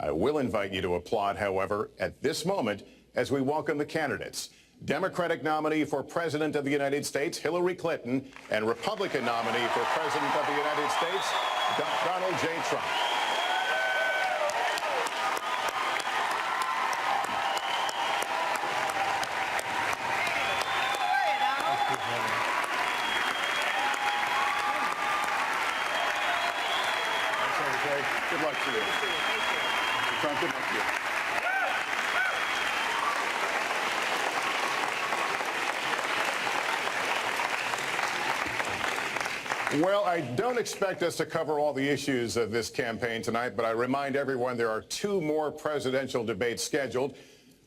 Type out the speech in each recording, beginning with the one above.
I will invite you to applaud, however, at this moment as we welcome the candidates. Democratic nominee for President of the United States, Hillary Clinton, and Republican nominee for President of the United States, Donald J. Trump. Good luck to you. Trump, good luck to you. Well, I don't expect us to cover all the issues of this campaign tonight, but I remind everyone there are 2 more presidential debates scheduled.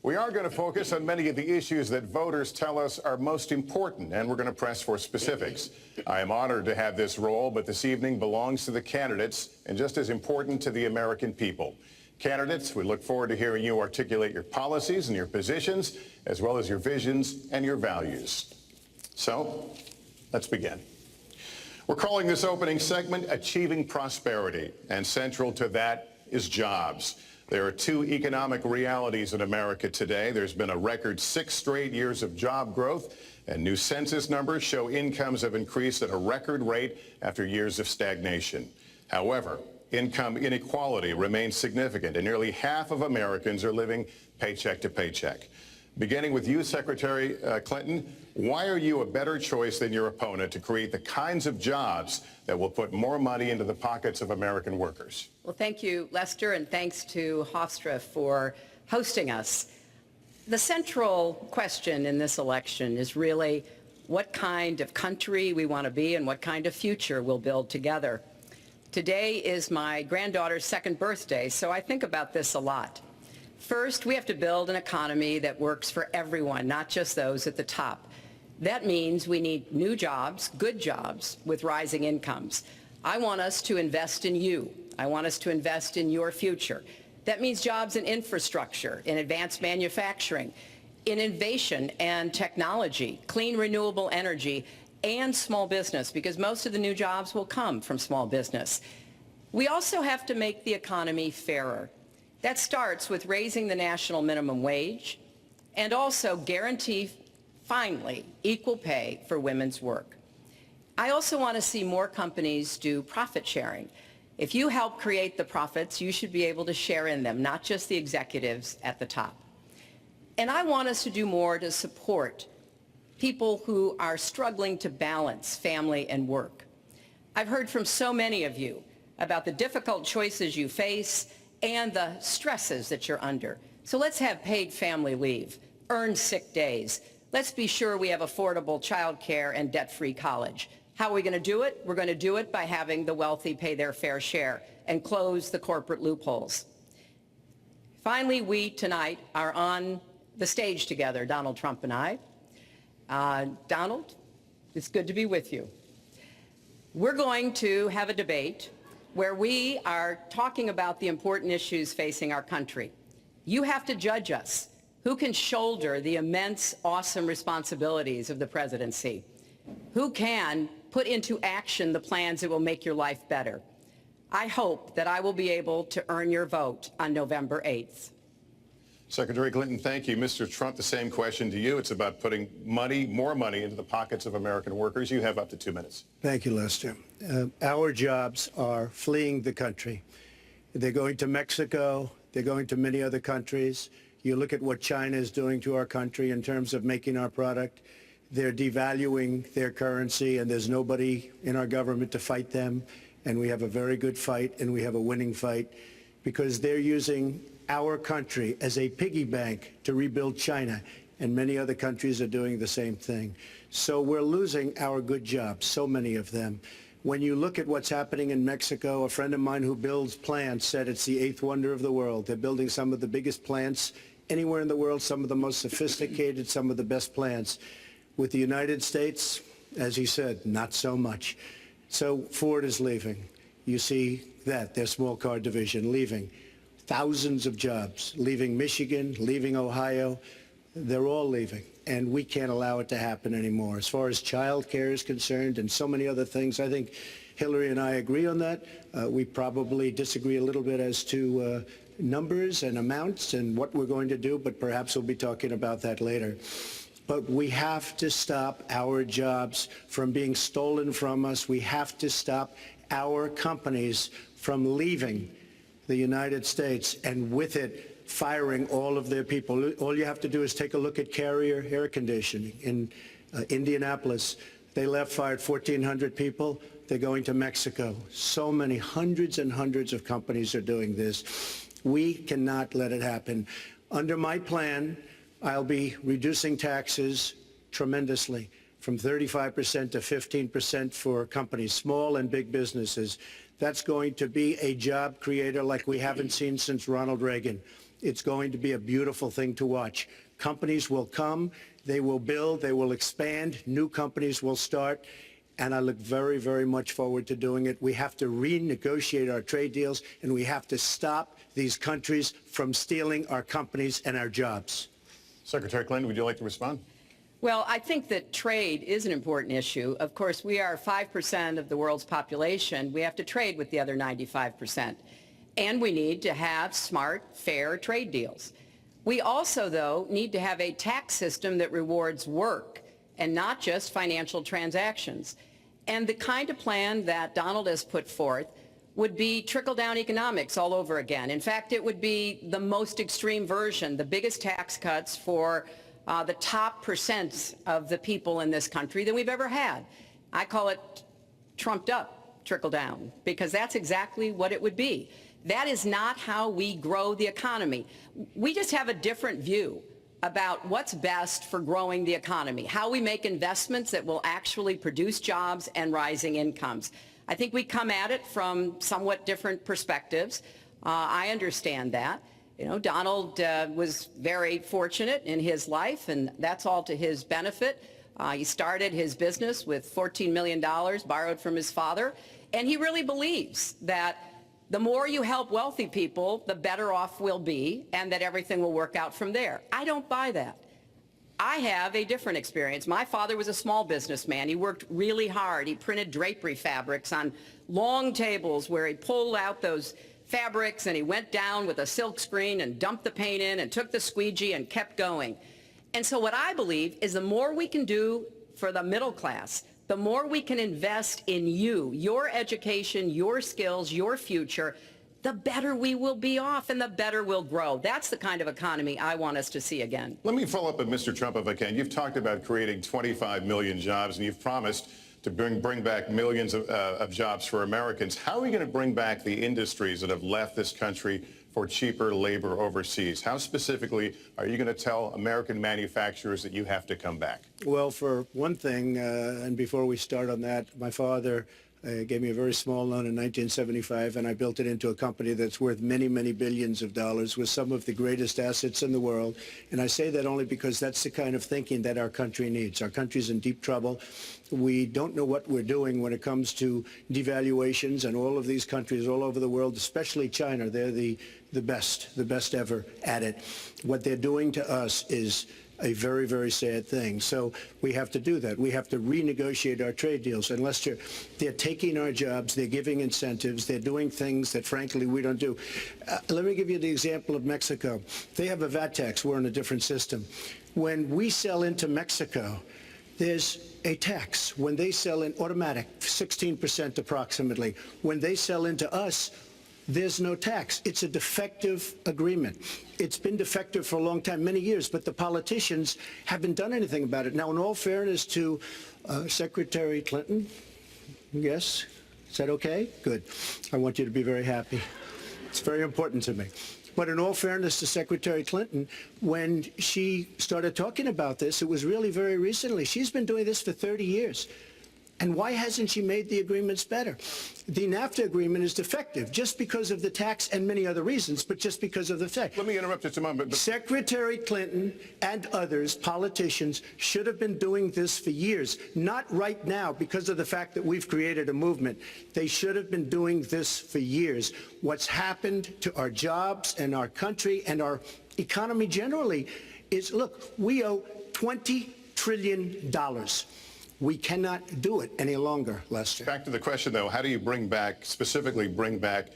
We are going to focus on many of the issues that voters tell us are most important, and we're going to press for specifics. I am honored to have this role, but this evening belongs to the candidates and just as important to the American people. Candidates, we look forward to hearing you articulate your policies and your positions, as well as your visions and your values. So, let's begin. We're calling this opening segment Achieving Prosperity, and central to that is jobs. There are 2 economic realities in America today. There's been a record 6 straight years of job growth, and new census numbers show incomes have increased at a record rate after years of stagnation. However, income inequality remains significant, and nearly half of Americans are living paycheck to paycheck. Beginning with you, Secretary Clinton, why are you a better choice than your opponent to create the kinds of jobs that will put more money into the pockets of American workers? Well, thank you, Lester, and thanks to Hofstra for hosting us. The central question in this election is really what kind of country we want to be and what kind of future we'll build together. Today is my granddaughter's 2nd birthday, so I think about this a lot. First, we have to build an economy that works for everyone, not just those at the top. That means we need new jobs, good jobs, with rising incomes. I want us to invest in you. I want us to invest in your future. That means jobs in infrastructure, in advanced manufacturing, in innovation and technology, clean renewable energy, and small business, because most of the new jobs will come from small business. We also have to make the economy fairer. That starts with raising the national minimum wage and also guarantee, finally, equal pay for women's work. I also want to see more companies do profit sharing. If you help create the profits, you should be able to share in them, not just the executives at the top. And I want us to do more to support people who are struggling to balance family and work. I've heard from so many of you about the difficult choices you face and the stresses that you're under. So let's have paid family leave, earned sick days. Let's be sure we have affordable child care and debt-free college. How are we going to do it? We're going to do it by having the wealthy pay their fair share and close the corporate loopholes. Finally, we tonight are on the stage together, Donald Trump and I. Donald, it's good to be with you. We're going to have a debate where we are talking about the important issues facing our country. You have to judge us. Who can shoulder the immense, awesome responsibilities of the presidency? Who can put into action the plans that will make your life better? I hope that I will be able to earn your vote on November 8th. Secretary Clinton, thank you. Mr. Trump, the same question to you. It's about putting money, more money into the pockets of American workers. You have up to 2 minutes. Thank you, Lester. Our jobs are fleeing the country. They're going to Mexico. They're going to many other countries. You look at what China is doing to our country in terms of making our product. They're devaluing their currency, and there's nobody in our government to fight them. And we have a very good fight, and we have a winning fight, because they're using our country as a piggy bank to rebuild China, and many other countries are doing the same thing. So we're losing our good jobs, so many of them. When you look at what's happening in Mexico, a friend of mine who builds plants said it's the 8th wonder of the world. They're building some of the biggest plants anywhere in the world, some of the most sophisticated, some of the best plants. With the United States, as he said, not so much. So Ford is leaving. You see that, their small car division leaving. Thousands of jobs, leaving Michigan, leaving Ohio. They're all leaving, and we can't allow it to happen anymore. As far as child care is concerned and so many other things, I think Hillary and I agree on that. We probably disagree a little bit as to numbers and amounts and what we're going to do, but perhaps we'll be talking about that later. But we have to stop our jobs from being stolen from us. We have to stop our companies from leaving the United States and with it firing all of their people. All you have to do is take a look at Carrier Air Conditioning in Indianapolis. They left, fired 1,400 people. They're going to Mexico. So many, hundreds and hundreds of companies are doing this. We cannot let it happen. Under my plan, I'll be reducing taxes tremendously, from 35% to 15% for companies, small and big businesses. That's going to be a job creator like we haven't seen since Ronald Reagan. It's going to be a beautiful thing to watch. Companies will come, they will build, they will expand, new companies will start, and I look very, very much forward to doing it. We have to renegotiate our trade deals, and we have to stop these countries from stealing our companies and our jobs. Secretary Clinton, would you like to respond? Well, I think that trade is an important issue. Of course, we are 5% of the world's population. We have to trade with the other 95%. And we need to have smart, fair trade deals. We also, though, need to have a tax system that rewards work and not just financial transactions. And the kind of plan that Donald has put forth would be trickle-down economics all over again. In fact, it would be the most extreme version, the biggest tax cuts for the top percent of the people in this country than we've ever had. I call it trumped-up trickle-down, because that's exactly what it would be. That is not how we grow the economy. We just have a different view about what's best for growing the economy, how we make investments that will actually produce jobs and rising incomes. I think we come at it from somewhat different perspectives. I understand that. You know, Donald was very fortunate in his life, and that's all to his benefit. He started his business with $14 million borrowed from his father, and he really believes that the more you help wealthy people, the better off we'll be, and that everything will work out from there. I don't buy that. I have a different experience. My father was a small businessman. He worked really hard. He printed drapery fabrics on long tables where he pulled out those fabrics and he went down with a silk screen and dumped the paint in and took the squeegee and kept going. And so what I believe is the more we can do for the middle class, the more we can invest in you, your education, your skills, your future, the better we will be off and the better we'll grow. That's the kind of economy I want us to see again. Let me follow up with Mr. Trump if I can. You've talked about creating 25 million jobs, and you've promised to bring back millions of jobs for Americans. How are we going to bring back the industries that have left this country for cheaper labor overseas? How specifically are you going to tell American manufacturers that you have to come back? Well, for one thing, and before we start on that, my father gave me a very small loan in 1975, and I built it into a company that's worth many, many billions of dollars with some of the greatest assets in the world. And I say that only because that's the kind of thinking that our country needs. Our country's in deep trouble. We don't know what we're doing when it comes to devaluations, and all of these countries all over the world, especially China, they're the best ever at it. What they're doing to us is a very, very sad thing. So we have to do that. We have to renegotiate our trade deals. And Lester, they're taking our jobs, they're giving incentives, they're doing things that, frankly, we don't do. Let me give you the example of Mexico. They have a VAT tax. We're in a different system. When we sell into Mexico, there's a tax. When they sell in automatic, 16% approximately. When they sell into us, there's no tax. It's a defective agreement. It's been defective for a long time, many years, but the politicians haven't done anything about it. Now, in all fairness to Secretary Clinton, yes, is that okay? Good. I want you to be very happy. It's very important to me. But in all fairness to Secretary Clinton, when she started talking about this, it was really very recently. She's been doing this for 30 years. And why hasn't she made the agreements better? The NAFTA agreement is defective just because of the tax and many other reasons, but just because of the fact. Let me interrupt just a moment. Secretary Clinton and others, politicians, should have been doing this for years, not right now because of the fact that we've created a movement. They should have been doing this for years. What's happened to our jobs and our country and our economy generally is, look, we owe $20 trillion. We cannot do it any longer, Lester. Back to the question, though, how do you specifically bring back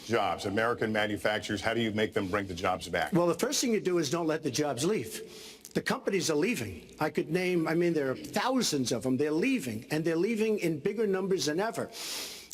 jobs, American manufacturers? How do you make them bring the jobs back? Well, the first thing you do is don't let the jobs leave. The companies are leaving. I could name, I mean, there are thousands of them. They're leaving, and they're leaving in bigger numbers than ever.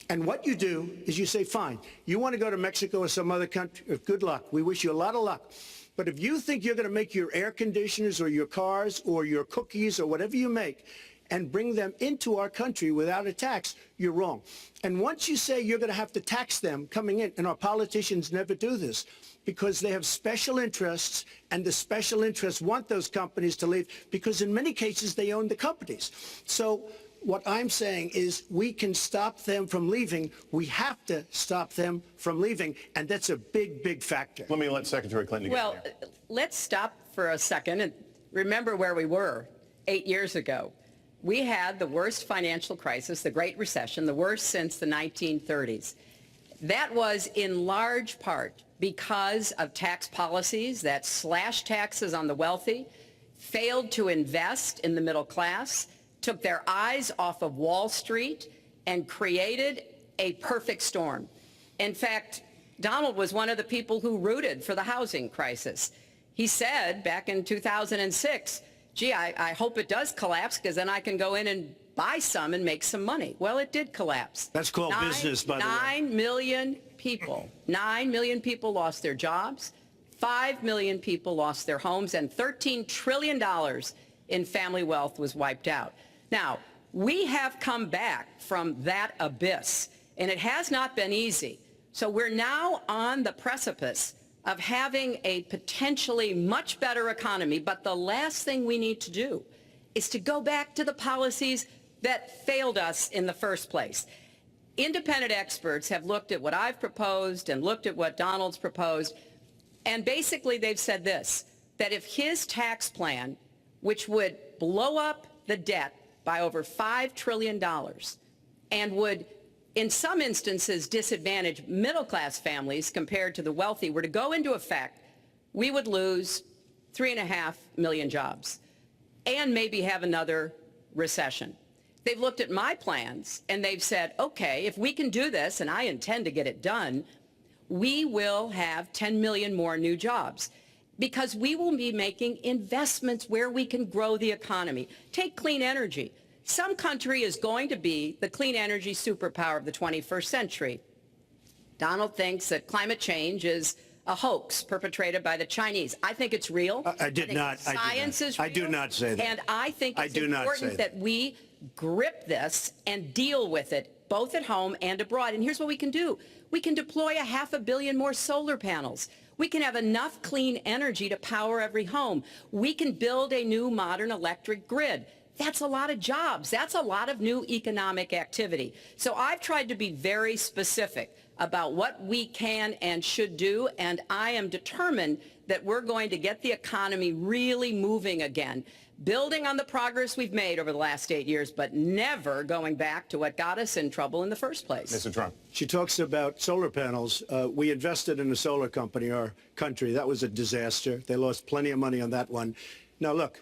And what you do is you say, fine, you want to go to Mexico or some other country, good luck. We wish you a lot of luck. But if you think you're going to make your air conditioners or your cars or your cookies or whatever you make and bring them into our country without a tax, you're wrong. And once you say you're going to have to tax them coming in, and our politicians never do this, because they have special interests, and the special interests want those companies to leave, because in many cases they own the companies. So what I'm saying is we can stop them from leaving. We have to stop them from leaving, and that's a big, big factor. Let me let Secretary Clinton get in there. Let's stop for a second and remember where we were 8 years ago. We had the worst financial crisis, the Great Recession, the worst since the 1930s. That was in large part because of tax policies that slashed taxes on the wealthy, failed to invest in the middle class, took their eyes off of Wall Street, and created a perfect storm. In fact, Donald was one of the people who rooted for the housing crisis. He said back in 2006, gee, I hope it does collapse because then I can go in and buy some and make some money. Well, it did collapse. That's called business, by the way. 9 million people lost their jobs, 5 million people lost their homes, and $13 trillion in family wealth was wiped out. Now, we have come back from that abyss, and it has not been easy. So we're now on the precipice of having a potentially much better economy, but the last thing we need to do is to go back to the policies that failed us in the first place. Independent experts have looked at what I've proposed and looked at what Donald's proposed, and basically they've said this, that if his tax plan, which would blow up the debt by over $5 trillion and would in some instances disadvantage middle-class families compared to the wealthy, were to go into effect, we would lose 3.5 million jobs and maybe have another recession. They've looked at my plans and they've said, okay, if we can do this, and I intend to get it done, we will have 10 million more new jobs because we will be making investments where we can grow the economy. Take clean energy. Some country is going to be the clean energy superpower of the 21st century. Donald thinks that climate change is a hoax perpetrated by the Chinese. I think it's real. I did not. Science is real. I do not say that. And I think it's important that we grip this and deal with it, both at home and abroad. And here's what we can do. We can deploy 500 million more solar panels. We can have enough clean energy to power every home. We can build a new modern electric grid. That's a lot of jobs. That's a lot of new economic activity. So I've tried to be very specific about what we can and should do, and I am determined that we're going to get the economy really moving again, building on the progress we've made over the last 8 years, but never going back to what got us in trouble in the first place. Mr. Trump. She talks about solar panels. We invested in a solar company, our country. That was a disaster. They lost plenty of money on that one. Now, look,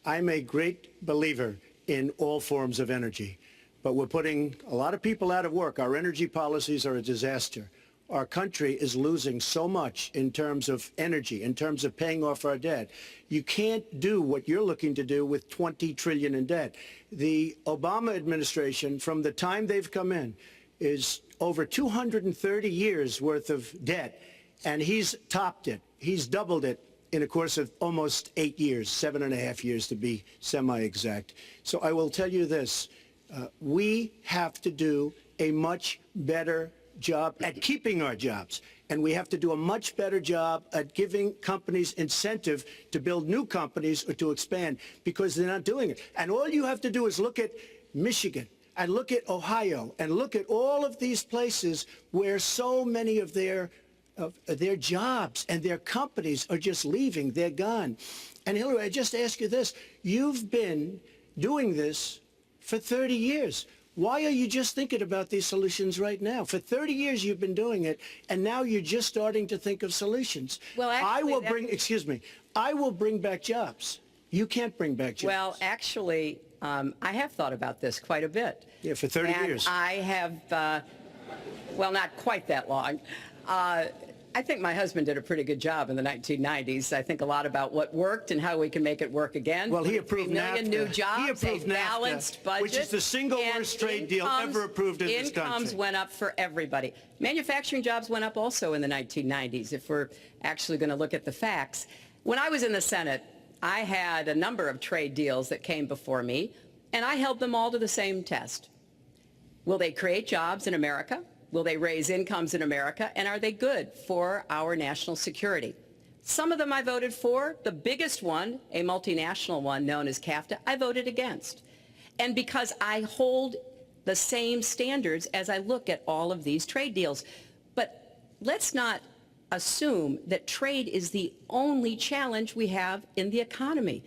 I'm a great believer in all forms of energy, but we're putting a lot of people out of work. Our energy policies are a disaster. Our country is losing so much in terms of energy, in terms of paying off our debt. You can't do what you're looking to do with $20 trillion in debt. The Obama administration, from the time they've come in, is over 230 years worth of debt, and he's topped it. He's doubled it in a course of almost 8 years, 7.5 years to be semi-exact. So I will tell you this, we have to do a much better job at keeping our jobs, and we have to do a much better job at giving companies incentive to build new companies or to expand, because they're not doing it. And all you have to do is look at Michigan and look at Ohio and look at all of these places where so many of their jobs and their companies are just leaving. They're gone. And Hillary, I just ask you this. You've been doing this for 30 years. Why are you just thinking about these solutions right now? For 30 years you've been doing it, and now you're just starting to think of solutions. Well, actually, I will bring back jobs. You can't bring back jobs. Well, actually, I have thought about this quite a bit. Yeah, for 30 years. I have, well, not quite that long. I think my husband did a pretty good job in the 1990s. I think a lot about what worked and how we can make it work again. Well, he approved 3 million NAFTA. new jobs, He approved a balanced NAFTA, budget, which is the single and worst trade deal ever approved in this country. Incomes went up for everybody. Manufacturing jobs went up also in the 1990s, if we're actually going to look at the facts. When I was in the Senate, I had a number of trade deals that came before me, and I held them all to the same test. Will they create jobs in America? Will they raise incomes in America? And are they good for our national security? Some of them I voted for. The biggest one, a multinational one known as CAFTA, I voted against. And because I hold the same standards as I look at all of these trade deals. But let's not assume that trade is the only challenge we have in the economy.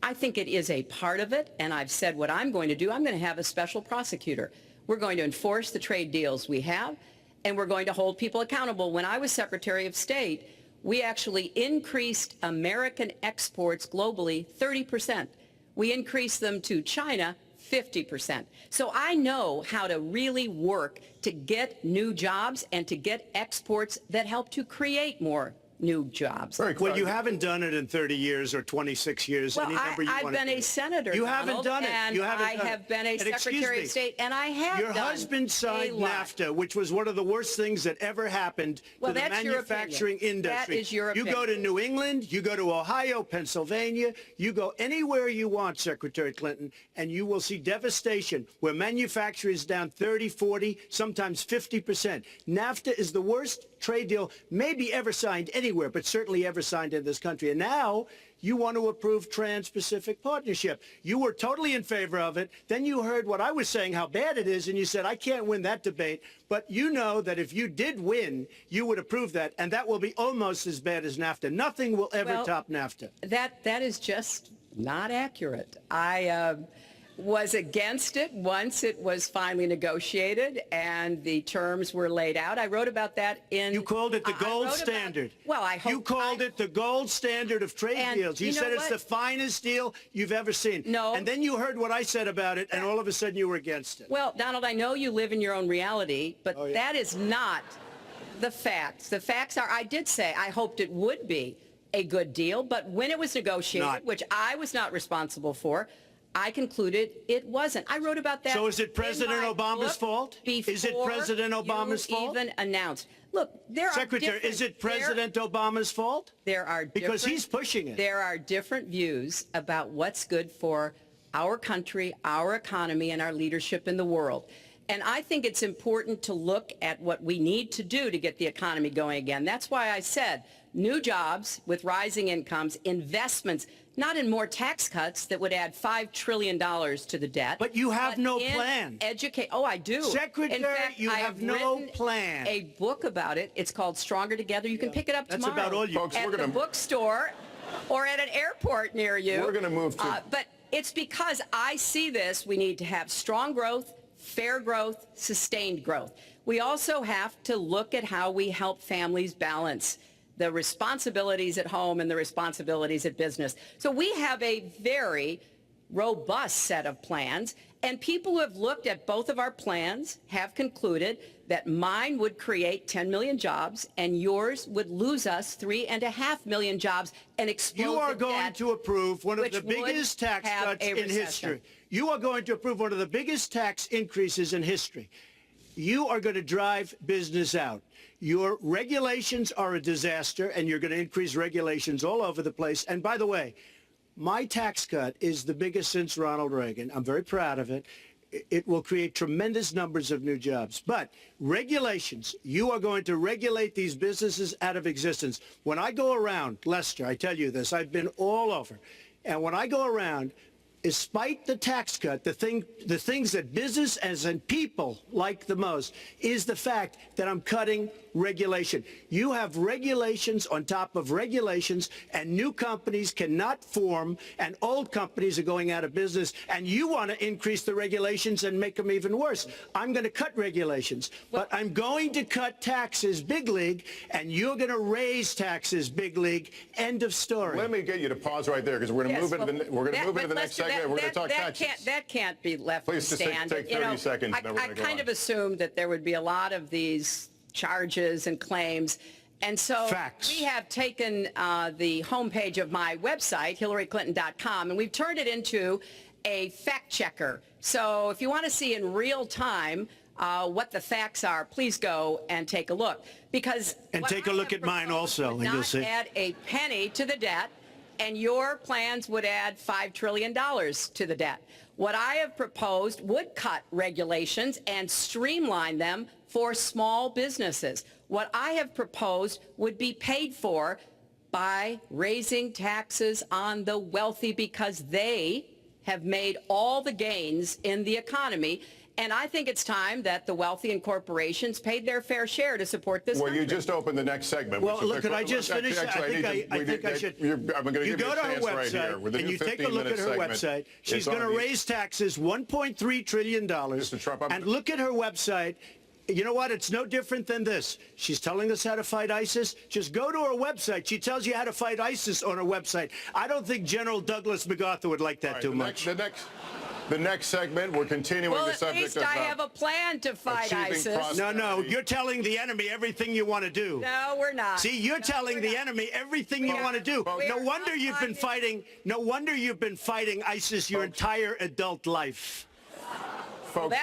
I think it is a part of it, and I've said what I'm going to do. I'm going to have a special prosecutor. We're going to enforce the trade deals we have, and we're going to hold people accountable. When I was Secretary of State, we actually increased American exports globally 30%. We increased them to China 50%. So I know how to really work to get new jobs and to get exports that help to create more new jobs. Very Well, clear. you haven't done it in 30 years or 26 years. Well, any number you I've wanna been do. a senator, You haven't Donald, done it. and You haven't I done have it. been a And excuse Secretary me, of State, and I have Your done husband signed a lot. NAFTA, which was one of the worst things that ever happened Well, to the that's your manufacturing opinion. industry. That is your You go to opinion. New England, you go to Ohio, Pennsylvania, you go anywhere you want, Secretary Clinton, and you will see devastation where manufacturing is down 30, 40, sometimes 50%. NAFTA is the worst trade deal maybe ever signed anywhere, but certainly ever signed in this country. And now you want to approve Trans-Pacific Partnership. You were totally in favor of it. Then you heard what I was saying, how bad it is, and you said, I can't win that debate. But you know that if you did win, you would approve that, and that will be almost as bad as NAFTA. Nothing will ever Well, top NAFTA. That is just not accurate. I was against it once it was finally negotiated and the terms were laid out. I wrote about that in... You called it the I gold wrote about- standard. Well, I hope... You called it the gold standard of trade And deals. You you know said it's what? the finest deal you've ever seen. No. And then you heard what I said about it, and all of a sudden you were against it. Well, Donald, I know you live in your own reality, but Oh, yeah. that is not the facts. The facts are, I did say I hoped it would be a good deal, but when it was negotiated, Not. which I was not responsible for, I concluded it wasn't. I wrote about that. So is it in President my Obama's book fault? Is it before President Obama's you fault? even announced. Look, there are Secretary, different- is it President Obama's fault? There are Because different- he's pushing it. There are different views about what's good for our country, our economy, and our leadership in the world. And I think it's important to look at what we need to do to get the economy going again. That's why I said new jobs with rising incomes, investments, not in more tax cuts that would add $5 trillion to the debt. But you have no in plan. Oh, I do. Secretary, in fact, you I have no written plan. a book about it. It's called Stronger Together. You can pick it up That's tomorrow about all you- Folks, at we're the gonna- bookstore or at an airport near you. We're gonna move to- But it's because I see this. We need to have strong growth, fair growth, sustained growth. We also have to look at how we help families balance the responsibilities at home and the responsibilities at business. So we have a very robust set of plans, and people who have looked at both of our plans have concluded that mine would create 10 million jobs and yours would lose us 3.5 million jobs and explode You are the going debt, to approve one of which the biggest would tax have cuts a in recession. history. You are going to approve one of the biggest tax increases in history. You are going to drive business out. Your regulations are a disaster, and you're going to increase regulations all over the place. And by the way, my tax cut is the biggest since Ronald Reagan. I'm very proud of it. It will create tremendous numbers of new jobs. But regulations, you are going to regulate these businesses out of existence. When I go around, Lester, I tell you this, I've been all over. And when I go around, despite the tax cut, the things that business and people like the most is the fact that I'm cutting regulation. You have regulations on top of regulations, and new companies cannot form, and old companies are going out of business, and you want to increase the regulations and make them even worse. I'm going to cut regulations, but I'm going to cut taxes big league, and you're going to raise taxes big league. End of story. Let me get you to pause right there, because we're going to move into we're going to move into the next Lester, segment. We're going to talk that taxes. That can't be left Please to just stand. take 30 seconds, I then we're gonna go kind on. of assumed that there would be a lot of these charges and claims. And so Facts. we have taken the homepage of my website, HillaryClinton.com, and we've turned it into a fact checker. So if you want to see in real time what the facts are, please go and take a look. Because And take a look at mine also, and you'll see. Not add a penny to the debt, and your plans would add $5 trillion to the debt. What I have proposed would cut regulations and streamline them for small businesses. What I have proposed would be paid for by raising taxes on the wealthy because they have made all the gains in the economy. And I think it's time that the wealthy and corporations paid their fair share to support this country. Well, you just opened the next segment. Well, which is look, could I just finish? Actually, I think I should. I'm going to give you go a to her chance right here. website With the and new you take a look at her 15-minute website. segment. She's It's going to on the- raise taxes $1.3 trillion. Mr. Trump, and look at her website. You know what? It's no different than this. She's telling us how to fight ISIS. Just go to her website. She tells you how to fight ISIS on her website. I don't think General Douglas MacArthur would like that All right, too much. The next segment, we're continuing Well, the at subject least of I have a plan to fight achieving ISIS. prosperity. No, you're telling the enemy everything you want to do. No, we're not. See, you're No, telling we're the not. enemy everything you We want to do. are- we No are wonder you've been outlining- fighting. No wonder you've been fighting ISIS your entire adult life. Folks,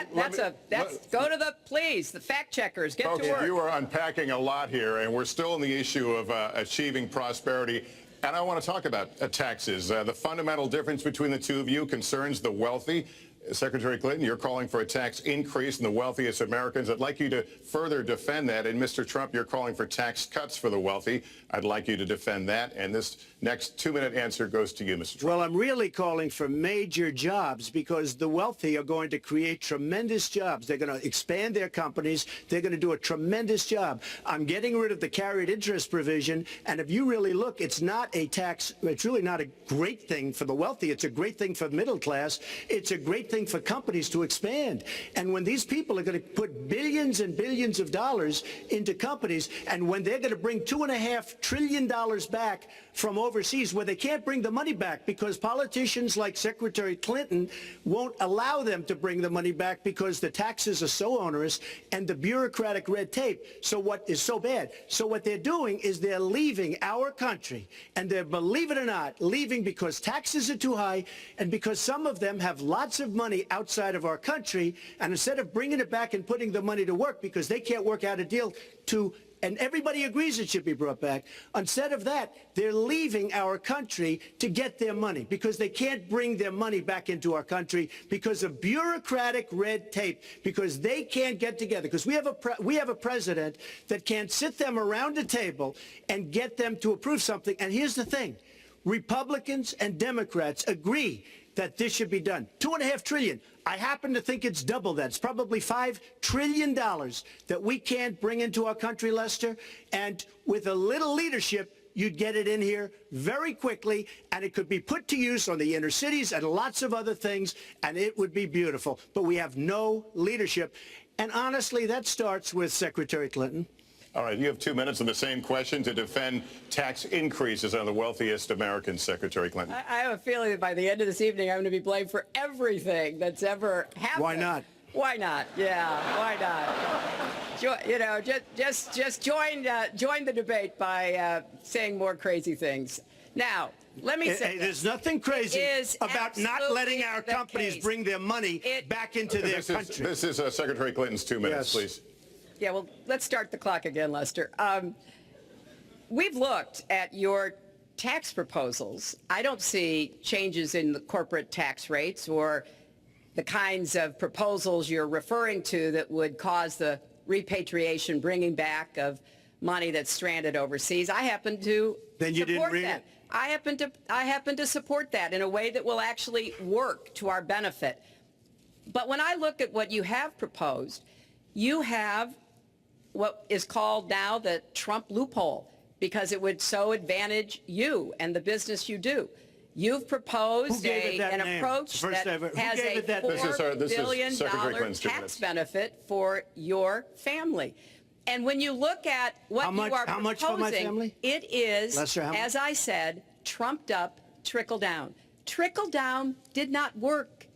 Go to the fact checkers. Get folks, to work. you are unpacking a lot here, and we're still on the issue of achieving prosperity. And I want to talk about taxes. The fundamental difference between the two of you concerns the wealthy. Secretary Clinton, you're calling for a tax increase in the wealthiest Americans. I'd like you to further defend that. And Mr. Trump, you're calling for tax cuts for the wealthy. I'd like you to defend that. And this next 2-minute answer goes to you, Mr. Trump. Well, I'm really calling for major jobs because the wealthy are going to create tremendous jobs. They're going to expand their companies. They're going to do a tremendous job. I'm getting rid of the carried interest provision. And if you really look, it's not a tax. It's really not a great thing for the wealthy. It's a great thing for the middle class. It's a great thing for companies to expand. And when these people are going to put billions and billions of dollars into companies, and when they're going to bring $2.5 trillion back from overseas, where they can't bring the money back because politicians like Secretary Clinton won't allow them to bring the money back because the taxes are so onerous and the bureaucratic red tape. So what is so bad? So what they're doing is they're leaving our country, and they're, believe it or not, leaving because taxes are too high and because some of them have lots of money outside of our country, and instead of bringing it back and putting the money to work because they can't work out a deal to, and everybody agrees it should be brought back, instead of that, they're leaving our country to get their money because they can't bring their money back into our country because of bureaucratic red tape, because they can't get together, because we have a president that can't sit them around a table and get them to approve something. And here's the thing. Republicans and Democrats agree that this should be done. $2.5 trillion. I happen to think it's double that. It's probably $5 trillion that we can't bring into our country, Lester. And with a little leadership, you'd get it in here very quickly, and it could be put to use on the inner cities and lots of other things, and it would be beautiful. But we have no leadership. And honestly, that starts with Secretary Clinton. All right, you have 2 minutes on the same question to defend tax increases on the wealthiest Americans, Secretary Clinton. I have a feeling that by the end of this evening, I'm going to be blamed for everything that's ever happened. Why not? Why not? Yeah, why not? You know, just join the debate by saying more crazy things. Now, let me say, Hey, there's nothing crazy about not letting our companies bring their money back into their country. This is Secretary Clinton's 2 minutes, Yes. please. Yeah, well, let's start the clock again, Lester. We've looked at your tax proposals. I don't see changes in the corporate tax rates or the kinds of proposals you're referring to that would cause the repatriation, bringing back of money that's stranded overseas. I happen to Then you didn't support read that. it? I happen to support that in a way that will actually work to our benefit. But when I look at what you have proposed, you have what is called now the Trump loophole, because it would so advantage you and the business you do. You've proposed Who gave it that an name? approach First that ever. Who has gave a it that name? $4 This is billion Secretary Clinton's 2 minutes. tax benefit for your family. And when you look at what How much- you are how proposing, much for my family? it is, Lester, how much? as I said, trumped up trickle down. Trickle down did not work.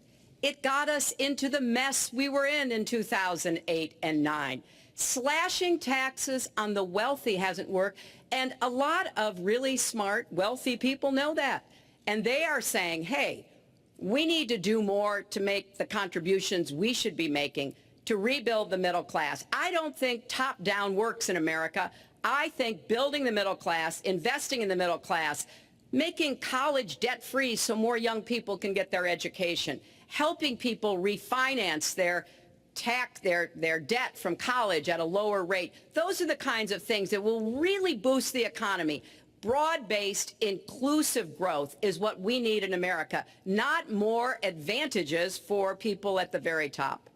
It got us into the mess we were in 2008 and 9. Slashing taxes on the wealthy hasn't worked, and a lot of really smart, wealthy people know that. And they are saying, hey, we need to do more to make the contributions we should be making to rebuild the middle class. I don't think top-down works in America. I think building the middle class, investing in the middle class, making college debt-free so more young people can get their education, helping people refinance their debt from college at a lower rate. Those are the kinds of things that will really boost the economy. Broad-based, inclusive growth is what we need in America, not more advantages for people at the very top.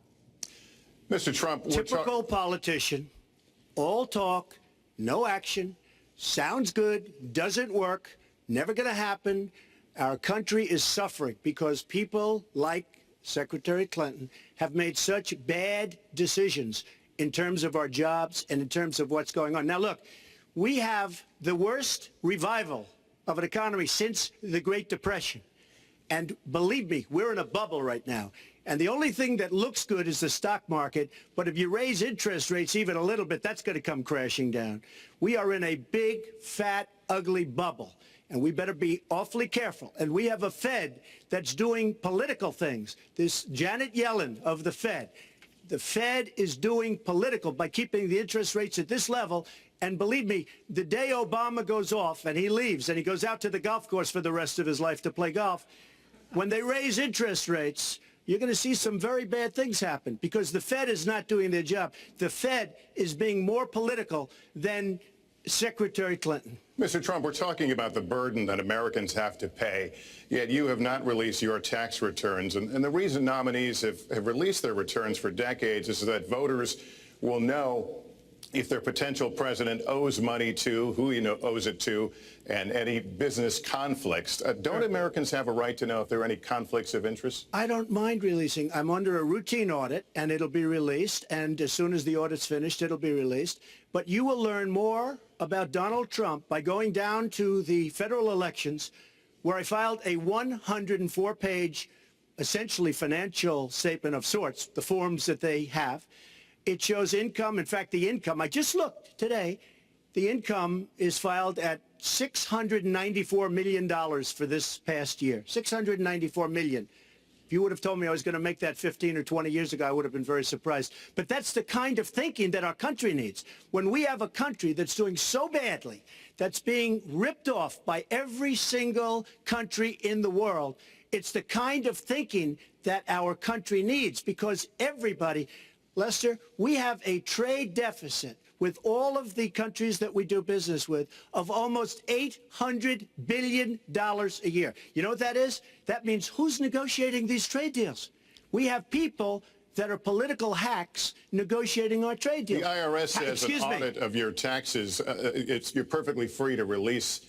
Mr. Trump, Typical politician, all talk, no action, sounds good, doesn't work, never going to happen. Our country is suffering because people like Secretary Clinton have made such bad decisions in terms of our jobs and in terms of what's going on. Now, look, we have the worst revival of an economy since the Great Depression. And believe me, we're in a bubble right now. And the only thing that looks good is the stock market. But if you raise interest rates even a little bit, that's going to come crashing down. We are in a big, fat, ugly bubble. And we better be awfully careful. And we have a Fed that's doing political things. This Janet Yellen of the Fed is doing political by keeping the interest rates at this level. And believe me, the day Obama goes off and he leaves and he goes out to the golf course for the rest of his life to play golf, when they raise interest rates, you're going to see some very bad things happen because the Fed is not doing their job. The Fed is being more political than Secretary Clinton. Mr. Trump, we're talking about the burden that Americans have to pay, yet you have not released your tax returns. And the reason nominees have released their returns for decades is that voters will know if their potential president owes money to, who he owes it to, and any business conflicts. Don't Americans have a right to know if there are any conflicts of interest? I don't mind releasing. I'm under a routine audit, and it'll be released. And as soon as the audit's finished, it'll be released. But you will learn more about Donald Trump by going down to the federal elections, where I filed a 104-page, essentially financial statement of sorts, the forms that they have. It shows income. In fact, the income, I just looked today, the income is filed at $694 million for this past year. $694 million. If you would have told me I was going to make that 15 or 20 years ago, I would have been very surprised. But that's the kind of thinking that our country needs. When we have a country that's doing so badly, that's being ripped off by every single country in the world, it's the kind of thinking that our country needs because everybody... Lester, we have a trade deficit with all of the countries that we do business with of almost $800 billion a year. You know what that is? That means who's negotiating these trade deals? We have people that are political hacks negotiating our trade deals. The IRS says an audit of your taxes, you're perfectly free to release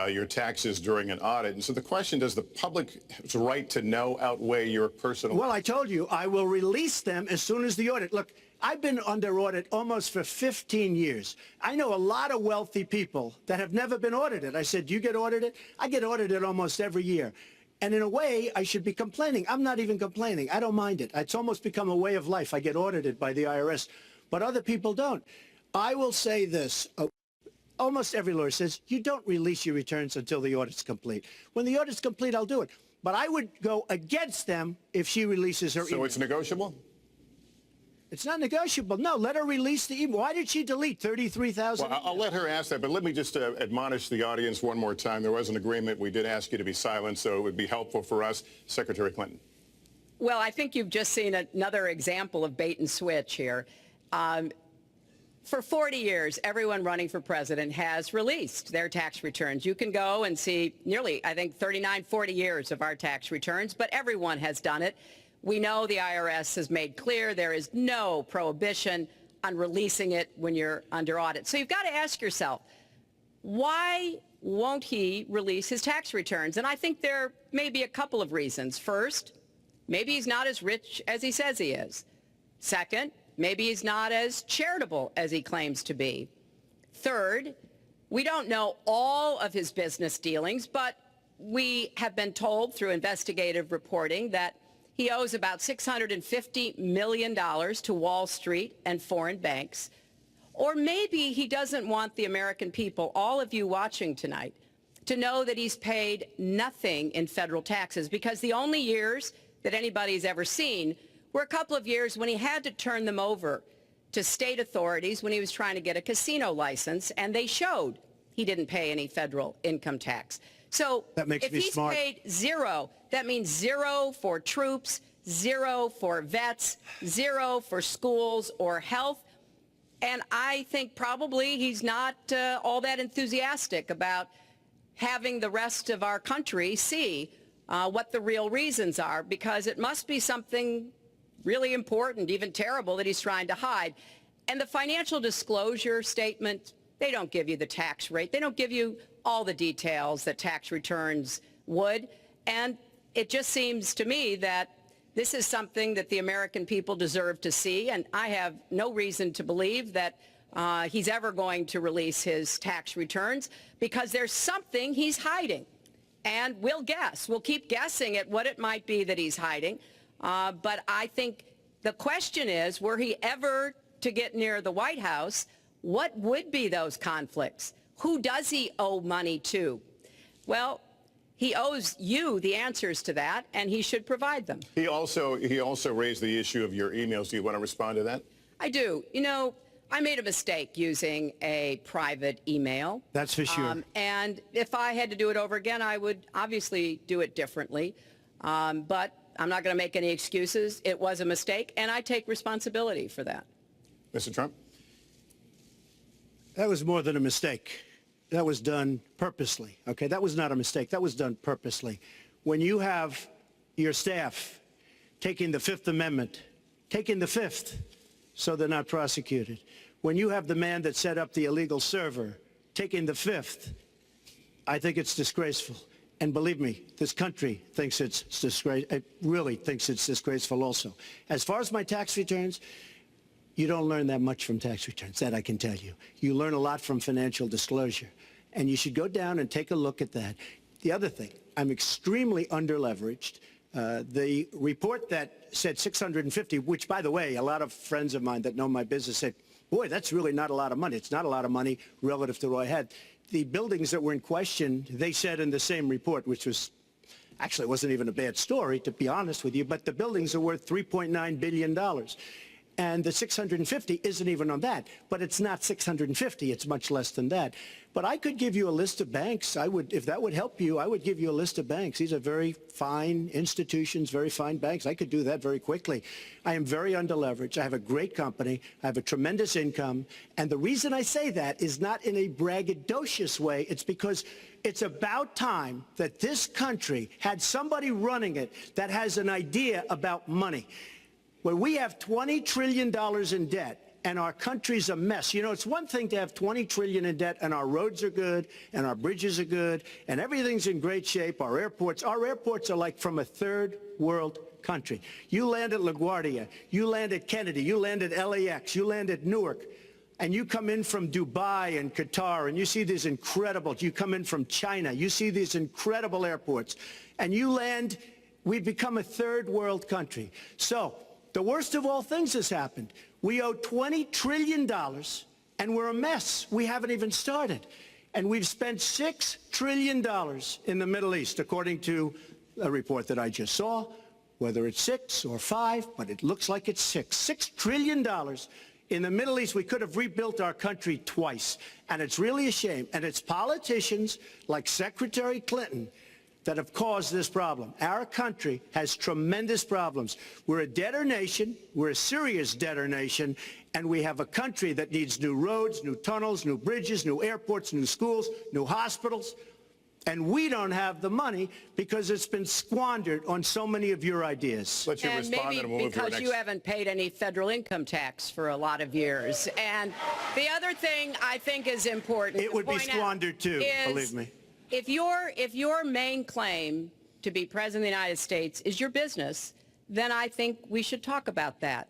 your taxes during an audit. And so the question, does the public's right to know outweigh your personal... Well, I told you, I will release them as soon as the audit. Look, I've been under audit almost for 15 years. I know a lot of wealthy people that have never been audited. I said, do you get audited? I get audited almost every year. And in a way, I should be complaining. I'm not even complaining. I don't mind it. It's almost become a way of life. I get audited by the IRS, but other people don't. I will say this. Almost every lawyer says, you don't release your returns until the audit's complete. When the audit's complete, I'll do it. But I would go against them if she releases her email. So it's negotiable? It's not negotiable. No, let her release the email. Why did she delete 33,000? Well, I'll let her ask that, but let me just admonish the audience one more time. There was an agreement. We did ask you to be silent, so it would be helpful for us. Secretary Clinton. Well, I think you've just seen another example of bait and switch here. For 40 years, everyone running for president has released their tax returns. You can go and see nearly, I think, 39, 40 years of our tax returns, but everyone has done it. We know the IRS has made clear there is no prohibition on releasing it when you're under audit. So you've got to ask yourself, why won't he release his tax returns? And I think there may be a couple of reasons. First, maybe he's not as rich as he says he is. Second, maybe he's not as charitable as he claims to be. Third, we don't know all of his business dealings, but we have been told through investigative reporting that he owes about $650 million to Wall Street and foreign banks. Or maybe he doesn't want the American people, all of you watching tonight, to know that he's paid nothing in federal taxes, because the only years that anybody's ever seen were a couple of years when he had to turn them over to state authorities when he was trying to get a casino license, and they showed he didn't pay any federal income tax. So That makes if me he's smart. paid zero, that means zero for troops, zero for vets, zero for schools or health. And I think probably he's not all that enthusiastic about having the rest of our country see what the real reasons are, because it must be something really important, even terrible, that he's trying to hide. And the financial disclosure statement, they don't give you the tax rate. They don't give you all the details that tax returns would. And it just seems to me that this is something that the American people deserve to see. And I have no reason to believe that he's ever going to release his tax returns, because there's something he's hiding. And we'll guess. We'll keep guessing at what it might be that he's hiding. But I think the question is, were he ever to get near the White House, what would be those conflicts? Who does he owe money to? Well, he owes you the answers to that, and he should provide them. He also raised the issue of your emails. Do you want to respond to that? I do. You know, I made a mistake using a private email. That's for sure. And if I had to do it over again, I would obviously do it differently. But I'm not going to make any excuses. It was a mistake, and I take responsibility for that. Mr. Trump? That was more than a mistake. That was done purposely, okay? That was not a mistake. That was done purposely. When you have your staff taking the Fifth Amendment, taking the Fifth, so they're not prosecuted. When you have the man that set up the illegal server taking the Fifth, I think it's disgraceful. And believe me, this country thinks it's disgraceful. It really thinks it's disgraceful also. As far as my tax returns, you don't learn that much from tax returns, that I can tell you. You learn a lot from financial disclosure. And you should go down and take a look at that. The other thing, I'm extremely underleveraged. The report that said 650, which, by the way, a lot of friends of mine that know my business said, boy, that's really not a lot of money. It's not a lot of money relative to what I had. The buildings that were in question, they said in the same report, which was, actually, it wasn't even a bad story, to be honest with you, but the buildings are worth $3.9 billion. And the 650 isn't even on that. But it's not 650. It's much less than that. But I could give you a list of banks. I would, if that would help you, I would give you a list of banks. These are very fine institutions, very fine banks. I could do that very quickly. I am very underleveraged. I have a great company. I have a tremendous income. And the reason I say that is not in a braggadocious way. It's because it's about time that this country had somebody running it that has an idea about money. When we have $20 trillion in debt and our country's a mess. You know, it's one thing to have $20 trillion in debt and our roads are good and our bridges are good and everything's in great shape. Our airports are like from a third world country. You land at LaGuardia, you land at Kennedy, you land at LAX, you land at Newark, and you come in from Dubai and Qatar and you see these incredible, you come in from China, you see these incredible airports, and you land, we've become a third world country. So, the worst of all things has happened. We owe $20 trillion, and we're a mess. We haven't even started. And we've spent $6 trillion in the Middle East, according to a report that I just saw, whether it's 6 or 5, but it looks like it's 6. $6 trillion in the Middle East. We could have rebuilt our country twice. And it's really a shame. And it's politicians like Secretary Clinton that have caused this problem. Our country has tremendous problems. We're a debtor nation, we're a serious debtor nation, and we have a country that needs new roads, new tunnels, new bridges, new airports, new schools, new hospitals, and we don't have the money because it's been squandered on so many of your ideas. Let you And respond, maybe and we'll move to our because next. you haven't paid any federal income tax for a lot of years. And the other thing I think is important It to would be point out squandered too, is, believe me. If your main claim to be president of the United States is your business, then I think we should talk about that.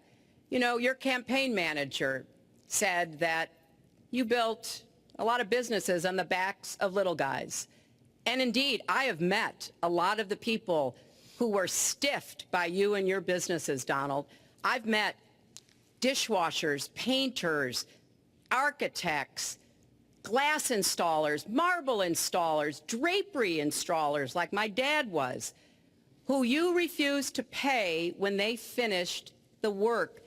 You know, your campaign manager said that you built a lot of businesses on the backs of little guys. And indeed, I have met a lot of the people who were stiffed by you and your businesses, Donald. I've met dishwashers, painters, architects, glass installers, marble installers, drapery installers, like my dad was, who you refused to pay when they finished the work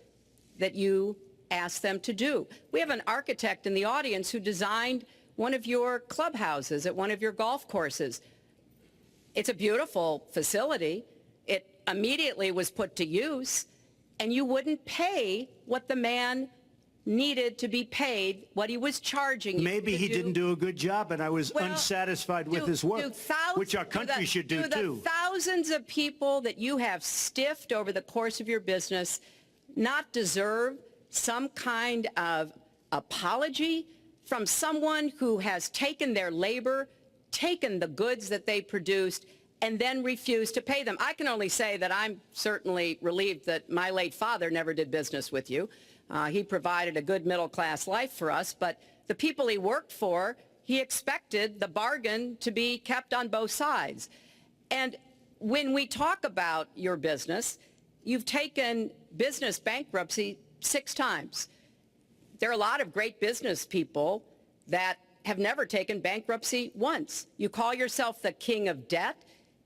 that you asked them to do. We have an architect in the audience who designed one of your clubhouses at one of your golf courses. It's a beautiful facility. It immediately was put to use, and you wouldn't pay what the man needed to be paid, what he was charging you. Maybe he didn't do a good job, and I was unsatisfied with his work, which our country should do too. The thousands of people that you have stiffed over the course of your business not deserve some kind of apology from someone who has taken their labor, taken the goods that they produced, and then refused to pay them? I can only say that I'm certainly relieved that my late father never did business with you. He provided a good middle-class life for us, but the people he worked for, he expected the bargain to be kept on both sides. And when we talk about your business, you've taken business bankruptcy 6 times. There are a lot of great business people that have never taken bankruptcy once. You call yourself the king of debt.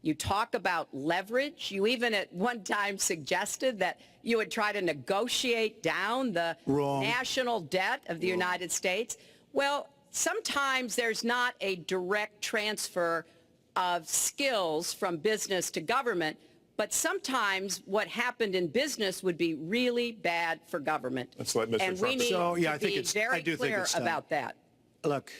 You talk about leverage. You even at one time suggested that you would try to negotiate down the national debt of the United States. Well, sometimes there's not a direct transfer of skills from business to government, but sometimes what happened in business would be really bad for government. Let's let Mr. And Trump. we need to be very clear about that. Look,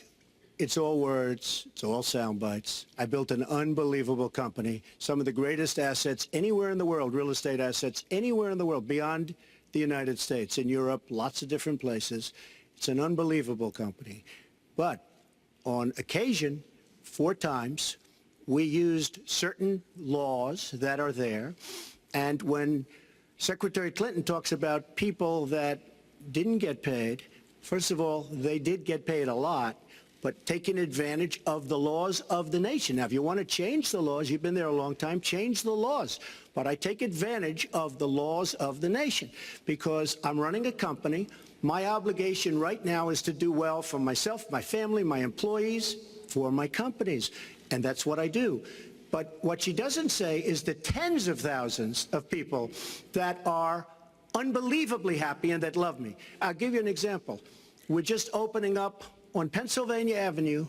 it's all words. It's all sound bites. I built an unbelievable company, some of the greatest assets anywhere in the world, real estate assets anywhere in the world, beyond the United States, in Europe, lots of different places. It's an unbelievable company. But on occasion, 4 times, we used certain laws that are there. And when Secretary Clinton talks about people that didn't get paid, first of all, they did get paid a lot, but taking advantage of the laws of the nation. Now, if you want to change the laws, you've been there a long time, change the laws. But I take advantage of the laws of the nation because I'm running a company. My obligation right now is to do well for myself, my family, my employees, for my companies. And that's what I do. But what she doesn't say is the tens of thousands of people that are unbelievably happy and that love me. I'll give you an example. We're just opening up on Pennsylvania Avenue,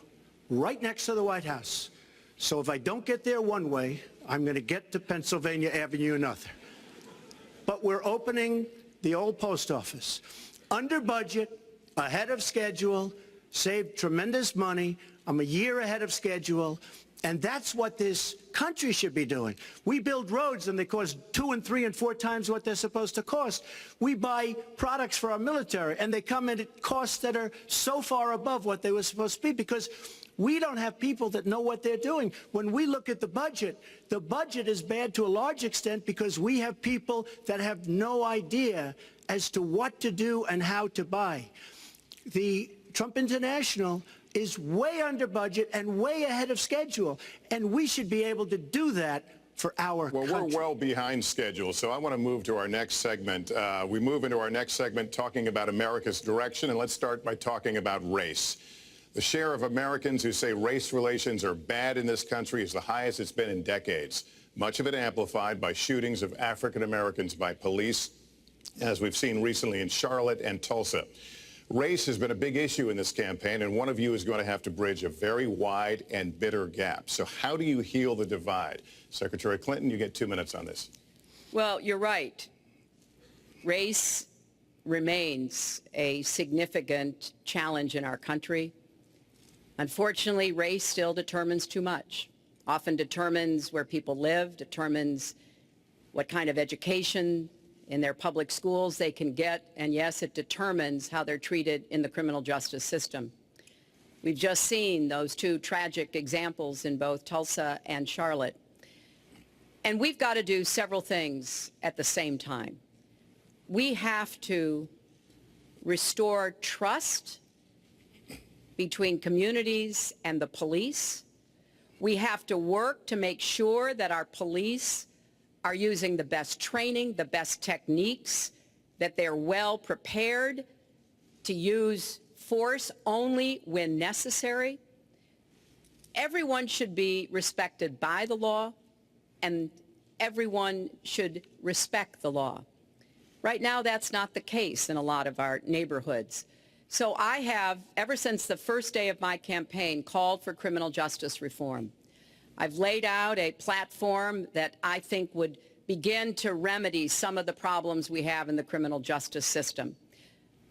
right next to the White House. So if I don't get there one way, I'm going to get to Pennsylvania Avenue another. But we're opening the old post office. Under budget, ahead of schedule, saved tremendous money. I'm a year ahead of schedule. And that's what this country should be doing. We build roads and they cost 2 and 3 and 4 times what they're supposed to cost. We buy products for our military and they come in at costs that are so far above what they were supposed to be because we don't have people that know what they're doing. When we look at the budget is bad to a large extent because we have people that have no idea as to what to do and how to buy. The Trump International is way under budget and way ahead of schedule. And we should be able to do that for our country. Well, we're well behind schedule, so I want to move to our next segment. We move into our next segment talking about America's direction, and let's start by talking about race. The share of Americans who say race relations are bad in this country is the highest it's been in decades, much of it amplified by shootings of African Americans by police, as we've seen recently in Charlotte and Tulsa. Race has been a big issue in this campaign, and one of you is going to have to bridge a very wide and bitter gap. So how do you heal the divide? Secretary Clinton, you get 2 minutes on this. Well, you're right. Race remains a significant challenge in our country. Unfortunately, race still determines too much. Often determines where people live, determines what kind of education in their public schools they can get, and yes, it determines how they're treated in the criminal justice system. We've just seen those 2 tragic examples in both Tulsa and Charlotte. And we've got to do several things at the same time. We have to restore trust between communities and the police. We have to work to make sure that our police are using the best training, the best techniques, that they're well prepared to use force only when necessary. Everyone should be respected by the law, and everyone should respect the law. Right now, that's not the case in a lot of our neighborhoods. So I have, ever since the first day of my campaign, called for criminal justice reform. I've laid out a platform that I think would begin to remedy some of the problems we have in the criminal justice system.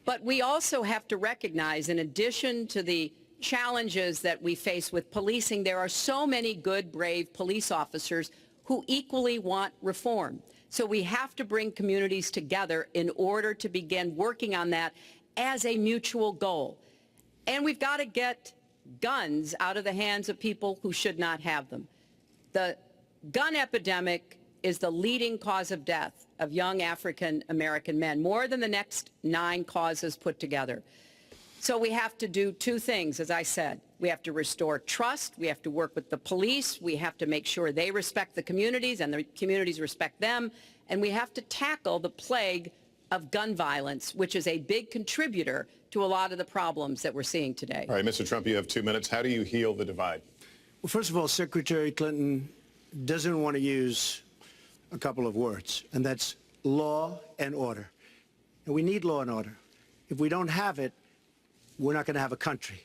But we also have to recognize, in addition to the challenges that we face with policing, there are so many good, brave police officers who equally want reform. So we have to bring communities together in order to begin working on that as a mutual goal. And we've got to get guns out of the hands of people who should not have them. The gun epidemic is the leading cause of death of young African American men, more than the next 9 causes put together. So we have to do 2 things, as I said. We have to restore trust. We have to work with the police. We have to make sure they respect the communities and the communities respect them. And we have to tackle the plague of gun violence, which is a big contributor to a lot of the problems that we're seeing today. All right, Mr. Trump, you have 2 minutes. How do you heal the divide? Well, first of all, Secretary Clinton doesn't want to use a couple of words, and that's law and order. And we need law and order. If we don't have it, we're not going to have a country.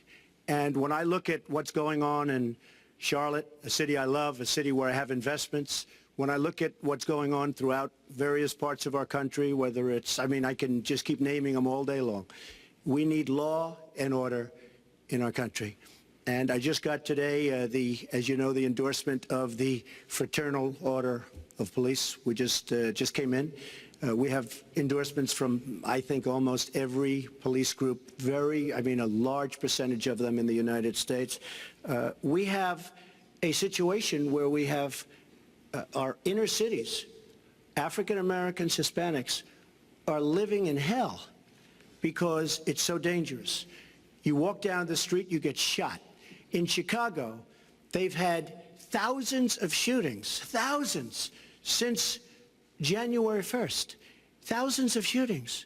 And when I look at what's going on in Charlotte, a city I love, a city where I have investments, when I look at what's going on throughout various parts of our country, whether it's, I mean, I can just keep naming them all day long. We need law and order in our country. And I just got today, as you know, the endorsement of the Fraternal Order of Police. We just came in. We have endorsements from, I think, almost every police group, a large percentage of them in the United States. We have a situation where we have our inner cities, African Americans, Hispanics, are living in hell because it's so dangerous. You walk down the street, you get shot. In Chicago, they've had thousands of shootings, thousands, since January 1st. Thousands of shootings.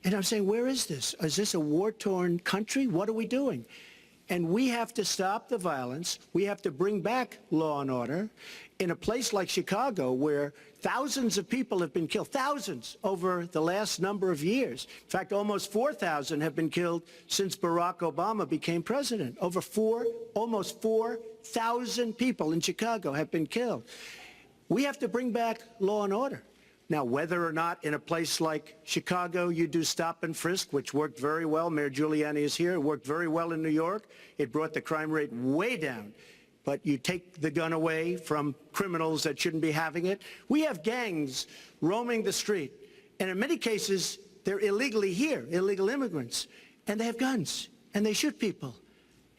And I'm saying, where is this? Is this a war-torn country? What are we doing? And we have to stop the violence. We have to bring back law and order. In a place like Chicago, where thousands of people have been killed, thousands over the last number of years. In fact, almost 4,000 have been killed since Barack Obama became president. Almost 4,000 people in Chicago have been killed. We have to bring back law and order. Now, whether or not in a place like Chicago you do stop and frisk, which worked very well, Mayor Giuliani is here, it worked very well in New York. It brought the crime rate way down. But you take the gun away from criminals that shouldn't be having it. We have gangs roaming the street, and in many cases, they're illegally here, illegal immigrants, and they have guns, and they shoot people.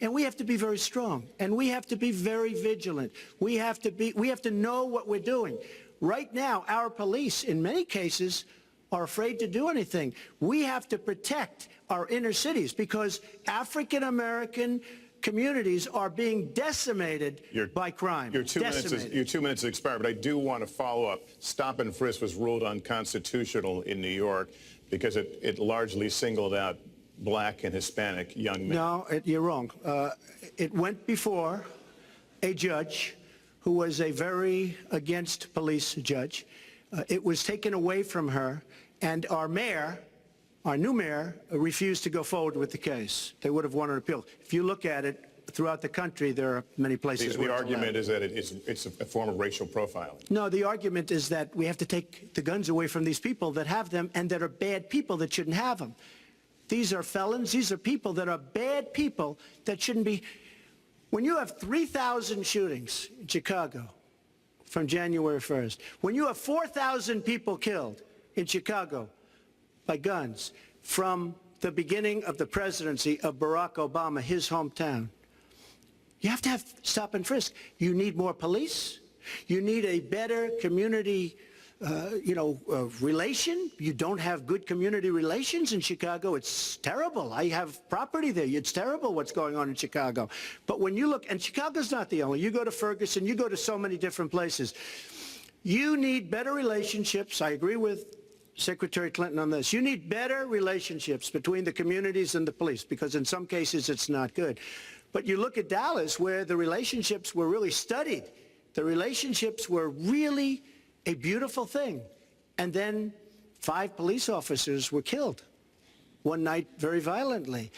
And we have to be very strong, and we have to be very vigilant. We have to know what we're doing. Right now, our police, in many cases, are afraid to do anything. We have to protect our inner cities because African-American communities are being decimated by crime. Your 2 minutes expired, but I do want to follow up. Stop and frisk was ruled unconstitutional in New York because it largely singled out black and Hispanic young men. No, you're wrong. It went before a judge who was a very against police judge. It was taken away from her, and our new mayor, refused to go forward with the case. They would have won an appeal. If you look at it throughout the country, there are many places where the argument is that it's a form of racial profiling. No, the argument is that we have to take the guns away from these people that have them and that are bad people that shouldn't have them. These are felons. These are people that are bad people that shouldn't be. When you have 3,000 shootings in Chicago from January 1st, when you have 4,000 people killed in Chicago by guns from the beginning of the presidency of Barack Obama, his hometown, you have to have stop and frisk. You need more police. You need a better community relation. You don't have good community relations in Chicago. It's terrible. I have property there. It's terrible what's going on in Chicago. But when you look, and Chicago's not the only, you go to Ferguson, you go to so many different places. You need better relationships. I agree with Secretary Clinton on this. You need better relationships between the communities and the police, because in some cases it's not good. But you look at Dallas, where the relationships were really studied. The relationships were really a beautiful thing. And then 5 police officers were killed one night very violently.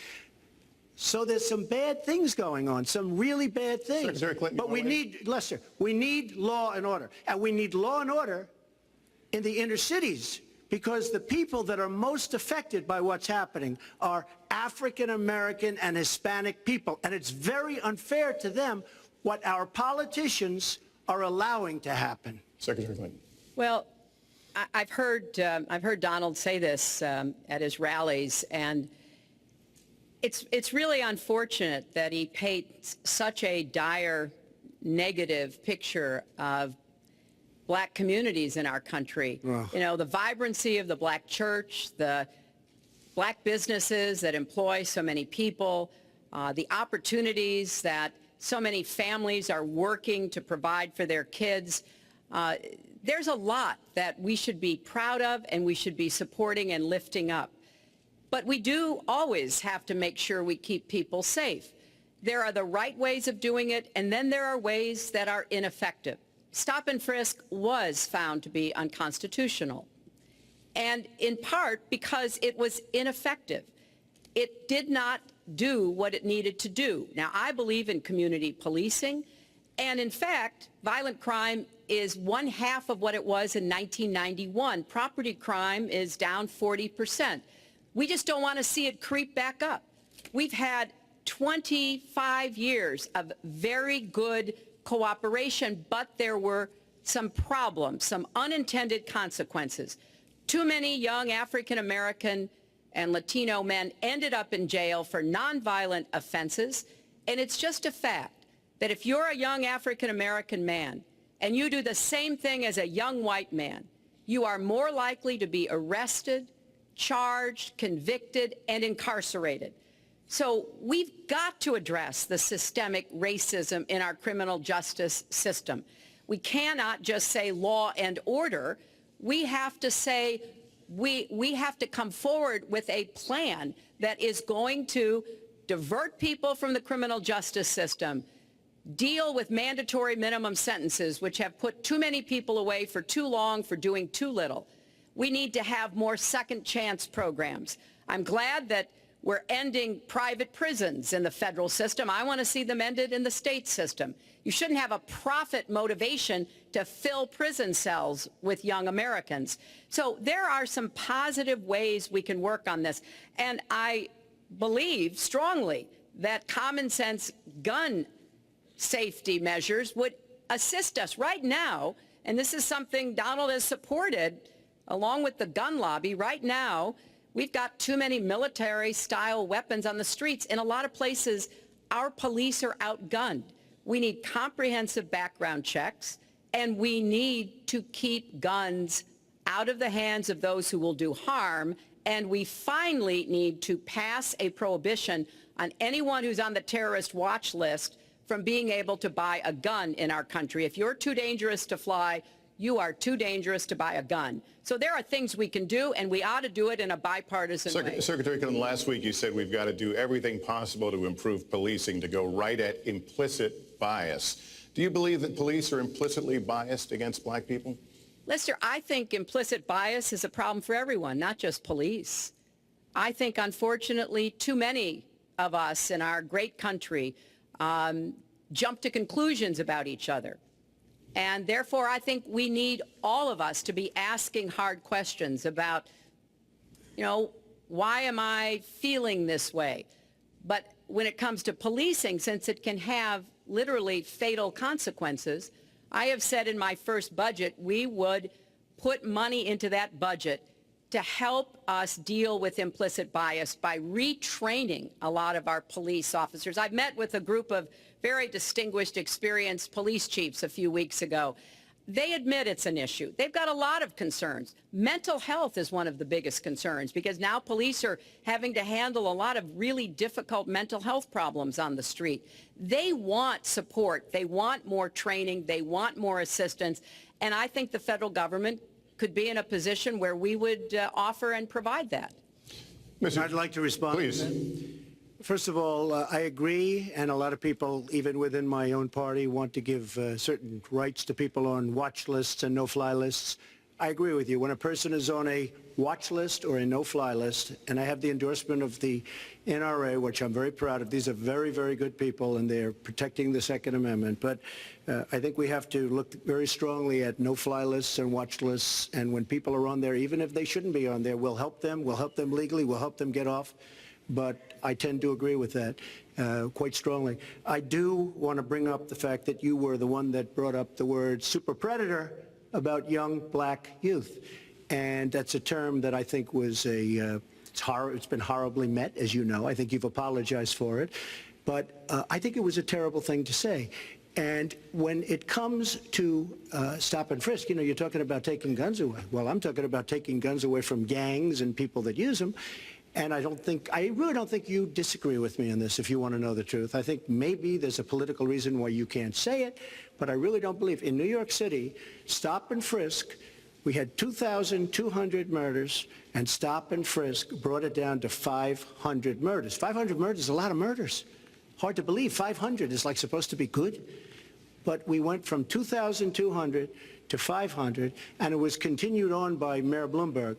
So there's some bad things going on, some really bad things. Secretary Clinton, but we need, Lester, we need law and order. And we need law and order in the inner cities, because the people that are most affected by what's happening are African American and Hispanic people. And it's very unfair to them what our politicians are allowing to happen. Secretary Clinton. Well, I've heard Donald say this at his rallies, and it's really unfortunate that he paints such a dire, negative picture of black communities in our country. Wow. You know, the vibrancy of the black church, the black businesses that employ so many people, the opportunities that so many families are working to provide for their kids. There's a lot that we should be proud of and we should be supporting and lifting up. But we do always have to make sure we keep people safe. There are the right ways of doing it, and then there are ways that are ineffective. Stop and frisk was found to be unconstitutional, and in part because it was ineffective. It did not do what it needed to do. Now, I believe in community policing, and in fact, violent crime is 1/2 of what it was in 1991. Property crime is down 40%. We just don't want to see it creep back up. We've had 25 years of very good cooperation, but there were some problems, some unintended consequences. Too many young African American and Latino men ended up in jail for nonviolent offenses, and it's just a fact that if you're a young African American man and you do the same thing as a young white man, you are more likely to be arrested, charged, convicted, and incarcerated. So we've got to address the systemic racism in our criminal justice system. We cannot just say law and order. We have to say we have to come forward with a plan that is going to divert people from the criminal justice system, deal with mandatory minimum sentences, which have put too many people away for too long for doing too little. We need to have more second chance programs. I'm glad that we're ending private prisons in the federal system. I want to see them ended in the state system. You shouldn't have a profit motivation to fill prison cells with young Americans. So there are some positive ways we can work on this. And I believe strongly that common sense gun safety measures would assist us right now. And this is something Donald has supported along with the gun lobby. Right now, we've got too many military-style weapons on the streets. In a lot of places, our police are outgunned. We need comprehensive background checks, and we need to keep guns out of the hands of those who will do harm, and we finally need to pass a prohibition on anyone who's on the terrorist watch list from being able to buy a gun in our country. If you're too dangerous to fly, you are too dangerous to buy a gun. So there are things we can do, and we ought to do it in a bipartisan way. Secretary Clinton, last week you said we've got to do everything possible to improve policing, to go right at implicit bias. Do you believe that police are implicitly biased against black people? Lester, I think implicit bias is a problem for everyone, not just police. I think, unfortunately, too many of us in our great country jump to conclusions about each other. And therefore, I think we need all of us to be asking hard questions about, you know, why am I feeling this way? But when it comes to policing, since it can have literally fatal consequences, I have said in my first budget we would put money into that budget to help us deal with implicit bias by retraining a lot of our police officers. I've met with a group of very distinguished, experienced police chiefs a few weeks ago. They admit it's an issue. They've got a lot of concerns. Mental health is one of the biggest concerns because now police are having to handle a lot of really difficult mental health problems on the street. They want support. They want more training. They want more assistance. And I think the federal government could be in a position where we would offer and provide that. I'd like to respond. Please. First of all, I agree, and a lot of people, even within my own party, want to give certain rights to people on watch lists and no-fly lists. I agree with you. When a person is on a watch list or a no-fly list, and I have the endorsement of the NRA, which I'm very proud of. These are very, very good people, and they're protecting the Second Amendment. But I think we have to look very strongly at no-fly lists and watch lists, and when people are on there, even if they shouldn't be on there, we'll help them legally, we'll help them get off. But I tend to agree with that quite strongly. I do want to bring up the fact that you were the one that brought up the word super predator about young black youth. And that's a term that I think was it's been horribly met, as you know. I think you've apologized for it. But I think it was a terrible thing to say. And when it comes to stop and frisk, you know, you're talking about taking guns away. Well, I'm talking about taking guns away from gangs and people that use them. And I really don't think you disagree with me on this, if you want to know the truth. I think maybe there's a political reason why you can't say it, but I really don't believe. In New York City, stop and frisk, we had 2,200 murders, and stop and frisk brought it down to 500 murders. 500 murders is a lot of murders. Hard to believe. 500 is like supposed to be good. But we went from 2,200 to 500, and it was continued on by Mayor Bloomberg,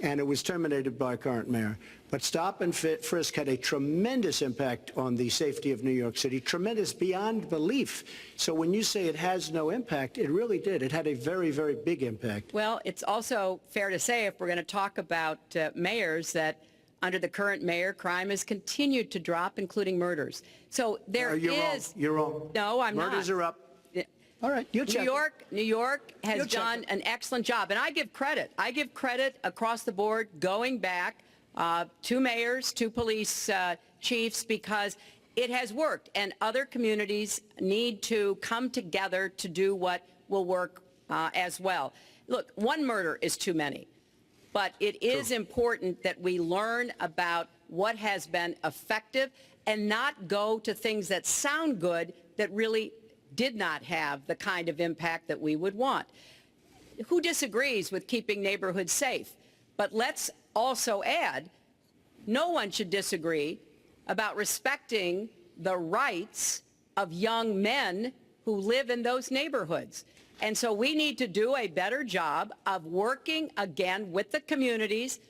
and it was terminated by current mayor. But stop and frisk had a tremendous impact on the safety of New York City, tremendous beyond belief. So when you say it has no impact, it really did. It had a very, very big impact. Well, it's also fair to say, if we're going to talk about mayors, that under the current mayor, crime has continued to drop, including murders. So there You're is... wrong. You're wrong. No, I'm not. Murders are up. All right, you check. New York has You'll check done it. an excellent job, and I give credit. I give credit across the board, going back to mayors, to police chiefs, because it has worked, and other communities need to come together to do what will work as well. Look, one murder is too many, but it is important that we learn about what has been effective and not go to things that sound good that really did not have the kind of impact that we would want. Who disagrees with keeping neighborhoods safe? But let's also add, no one should disagree about respecting the rights of young men who live in those neighborhoods. And so we need to do a better job of working again with the communities,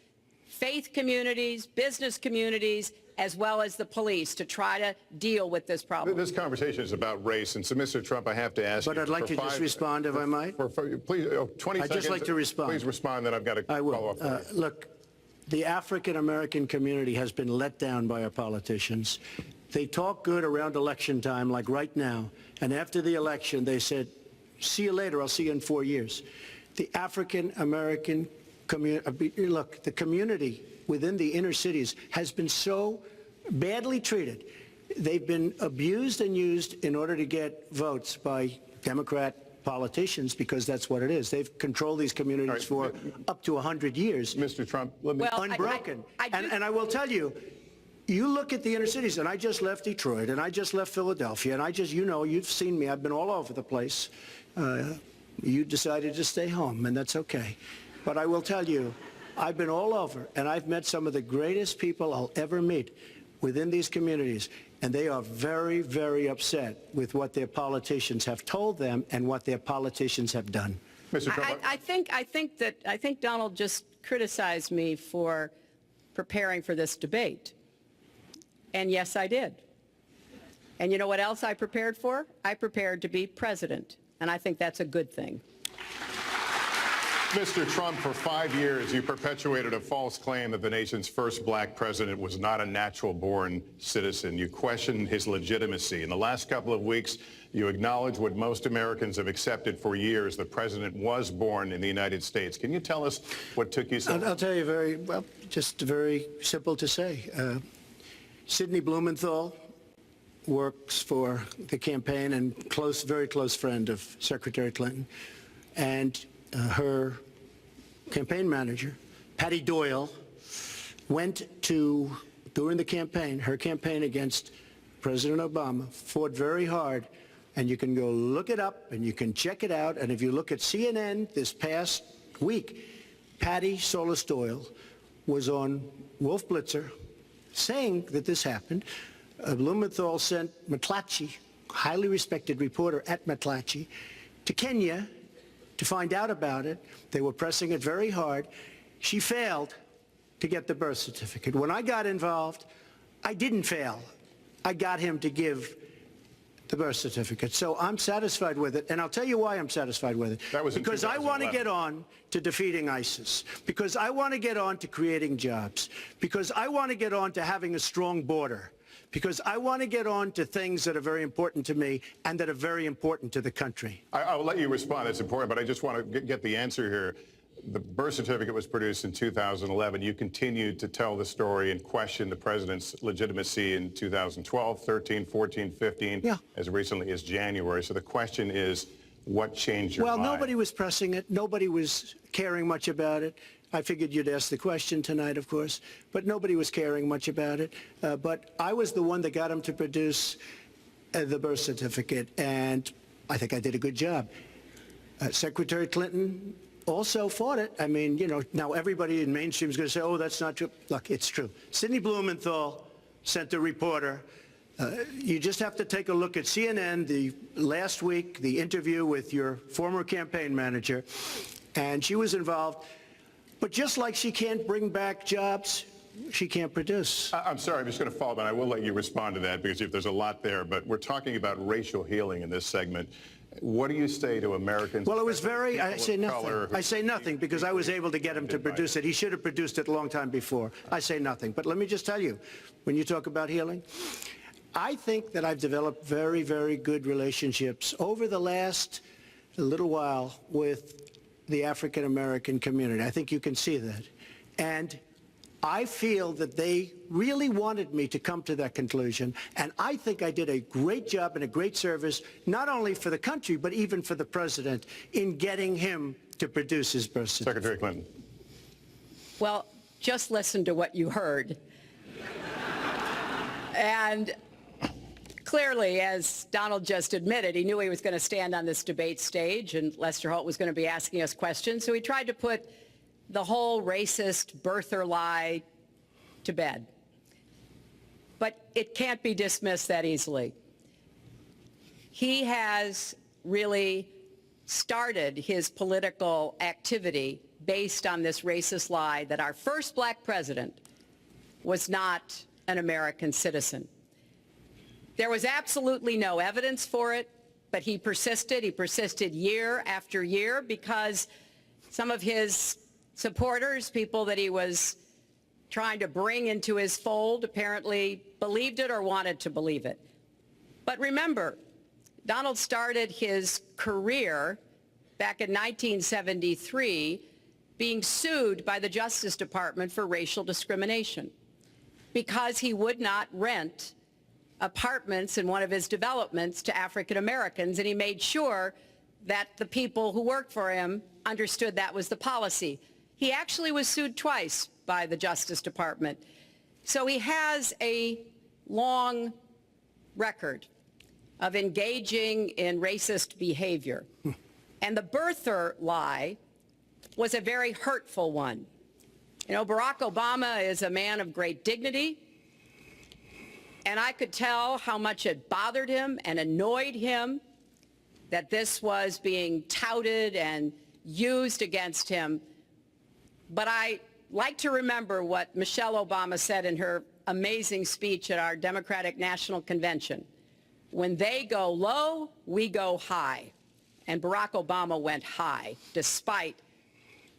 faith communities, business communities, as well as the police, to try to deal with this problem. This conversation is about race, and so, Mr. Trump, I have to ask you... But I'd like to just respond, if I might. Please, 20 seconds. I'd just like to respond. Please respond, then I've got to follow up. Look, the African-American community has been let down by our politicians. They talk good around election time, like right now, and after the election, they said, see you later, I'll see you in 4 years. The African-American community, look, the community within the inner cities has been so badly treated. They've been abused and used in order to get votes by Democrat politicians, because that's what it is. They've controlled these communities for up to 100 years. Mr. Trump, let me... Well, unbroken. And I will tell you, you look at the inner cities, and I just left Detroit, and I just left Philadelphia, and you know, you've seen me. I've been all over the place. You decided to stay home, and that's okay. But I will tell you, I've been all over, and I've met some of the greatest people I'll ever meet within these communities, and they are very, very upset with what their politicians have told them and what their politicians have done. Mr. Trump, I think Donald just criticized me for preparing for this debate. And yes, I did. And you know what else I prepared for? I prepared to be president. And I think that's a good thing. Mr. Trump, for 5 years, you perpetuated a false claim that the nation's first black president was not a natural-born citizen. You questioned his legitimacy. In the last couple of weeks, you acknowledged what most Americans have accepted for years: the president was born in the United States. Can you tell us what took you so long? I'll tell you just very simple to say. Sidney Blumenthal works for the campaign and very close friend of Secretary Clinton. And her campaign manager, Patty Doyle, went to, during the campaign, her campaign against President Obama, fought very hard, and you can go look it up and you can check it out. And if you look at CNN this past week, Patty Solis Doyle was on Wolf Blitzer saying that this happened. Blumenthal sent McClatchy, highly respected reporter at McClatchy, to Kenya to find out about it. They were pressing it very hard. She failed to get the birth certificate. When I got involved, I didn't fail. I got him to give the birth certificate. So I'm satisfied with it, and I'll tell you why I'm satisfied with it. That was in because I want to 2011. get on to defeating ISIS, because I want to get on to creating jobs, because I want to get on to having a strong border, because I want to get on to things that are very important to me and that are very important to the country. I will let you respond. It's important, but I just want to get the answer here. The birth certificate was produced in 2011. You continued to tell the story and question the president's legitimacy in 2012, 13, 14, 15, Yeah. as recently as January. So the question is, what changed your mind? Well, nobody was pressing it. Nobody was caring much about it. I figured you'd ask the question tonight, of course, but nobody was caring much about it. But I was the one that got him to produce the birth certificate, and I think I did a good job. Secretary Clinton also fought it. I mean, you know, now everybody in mainstream is going to say, oh, that's not true. Look, it's true. Sidney Blumenthal sent a reporter. You just have to take a look at CNN last week, the interview with your former campaign manager, and she was involved. But just like she can't bring back jobs, she can't produce. I'm sorry, I'm just going to follow up, and I will let you respond to that because if there's a lot there. But we're talking about racial healing in this segment. What do you say to Americans? Well, it was very, people I of say color nothing. who- I say nothing because I was able to get him to produce it. He should have produced it a long time before. I say nothing. But let me just tell you, when you talk about healing, I think that I've developed very, very good relationships over the last little while with the African American community. I think you can see that. And I feel that they really wanted me to come to that conclusion, and I think I did a great job and a great service, not only for the country, but even for the president, in getting him to produce his birth certificate. Secretary Clinton. Well, just listen to what you heard. And clearly, as Donald just admitted, he knew he was going to stand on this debate stage and Lester Holt was going to be asking us questions. So he tried to put the whole racist birther lie to bed. But it can't be dismissed that easily. He has really started his political activity based on this racist lie that our first black president was not an American citizen. There was absolutely no evidence for it, but he persisted. He persisted year after year because some of his supporters, people that he was trying to bring into his fold, apparently believed it or wanted to believe it. But remember, Donald started his career back in 1973 being sued by the Justice Department for racial discrimination because he would not rent apartments in one of his developments to African Americans, and he made sure that the people who worked for him understood that was the policy. He actually was sued twice by the Justice Department. So he has a long record of engaging in racist behavior. And the birther lie was a very hurtful one. You know, Barack Obama is a man of great dignity, and I could tell how much it bothered him and annoyed him that this was being touted and used against him. But I like to remember what Michelle Obama said in her amazing speech at our Democratic National Convention. When they go low, we go high. And Barack Obama went high, despite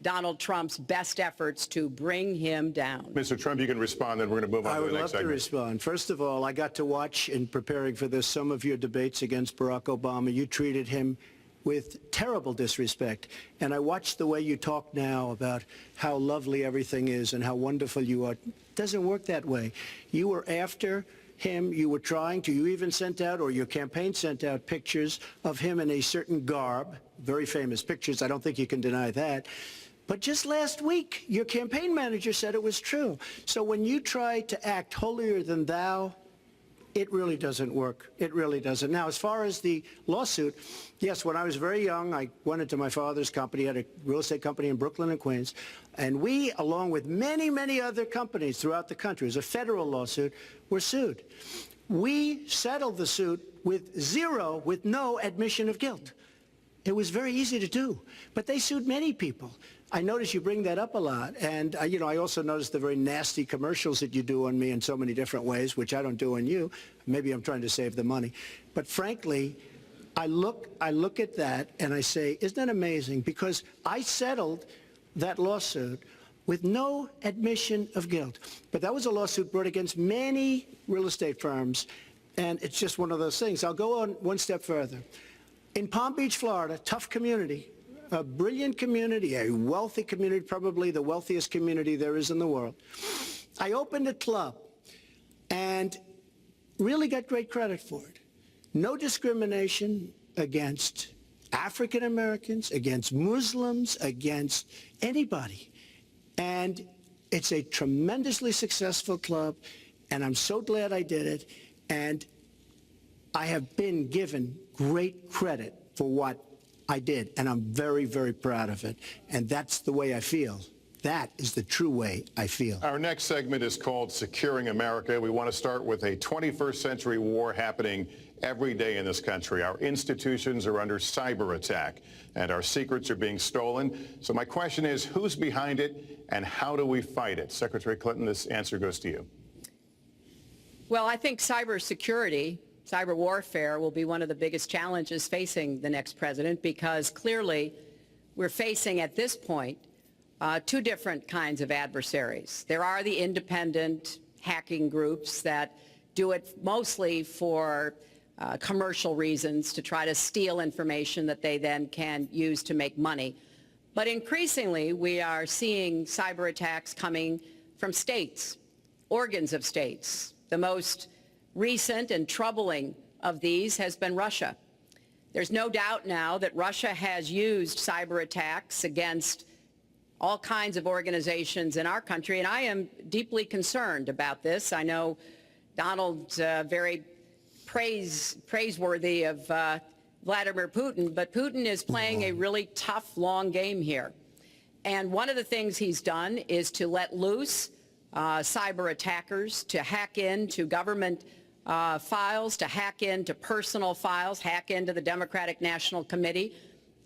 Donald Trump's best efforts to bring him down. Mr. Trump, you can respond, then we're going to move on I to would the love next to segment. respond. First of all, I got to watch, in preparing for this, some of your debates against Barack Obama. You treated him with terrible disrespect. And I watched the way you talk now about how lovely everything is and how wonderful you are. It doesn't work that way. You were after him. You were trying to. You even sent out, or your campaign sent out, pictures of him in a certain garb, very famous pictures. I don't think you can deny that. But just last week, your campaign manager said it was true. So when you try to act holier than thou, It really doesn't work. It really doesn't. Now, as far as the lawsuit, yes, when I was very young, I went into my father's company, had a real estate company in Brooklyn and Queens, and we, along with many, many other companies throughout the country, it was a federal lawsuit, were sued. We settled the suit with no admission of guilt. It was very easy to do, but they sued many people. I notice you bring that up a lot, and I also notice the very nasty commercials that you do on me in so many different ways, which I don't do on you. Maybe I'm trying to save the money. But frankly, I look at that and I say, isn't that amazing? Because I settled that lawsuit with no admission of guilt. But that was a lawsuit brought against many real estate firms, and it's just one of those things. I'll go on one step further. In Palm Beach, Florida, tough community, a brilliant community, a wealthy community, probably the wealthiest community there is in the world. I opened a club and really got great credit for it. No discrimination against African Americans, against Muslims, against anybody. And it's a tremendously successful club, and I'm so glad I did it. And I have been given great credit for what I did, and I'm very, very proud of it. And that's the way I feel. That is the true way I feel. Our next segment is called Securing America. We want to start with a 21st century war happening every day in this country. Our institutions are under cyber attack, and our secrets are being stolen. So my question is, who's behind it, and how do we fight it? Secretary Clinton, this answer goes to you. Well, I think cybersecurity, cyber warfare will be one of the biggest challenges facing the next president, because clearly we're facing at this point two different kinds of adversaries. There are the independent hacking groups that do it mostly for commercial reasons, to try to steal information that they then can use to make money. But increasingly, we are seeing cyber attacks coming from states, organs of states. The most recent and troubling of these has been Russia. There's no doubt now that Russia has used cyber attacks against all kinds of organizations in our country, and I am deeply concerned about this. I know Donald's very praiseworthy of Vladimir Putin, but Putin is playing a really tough, long game here. And one of the things he's done is to let loose cyber attackers to hack into government files, to hack into personal files, hack into the Democratic National Committee.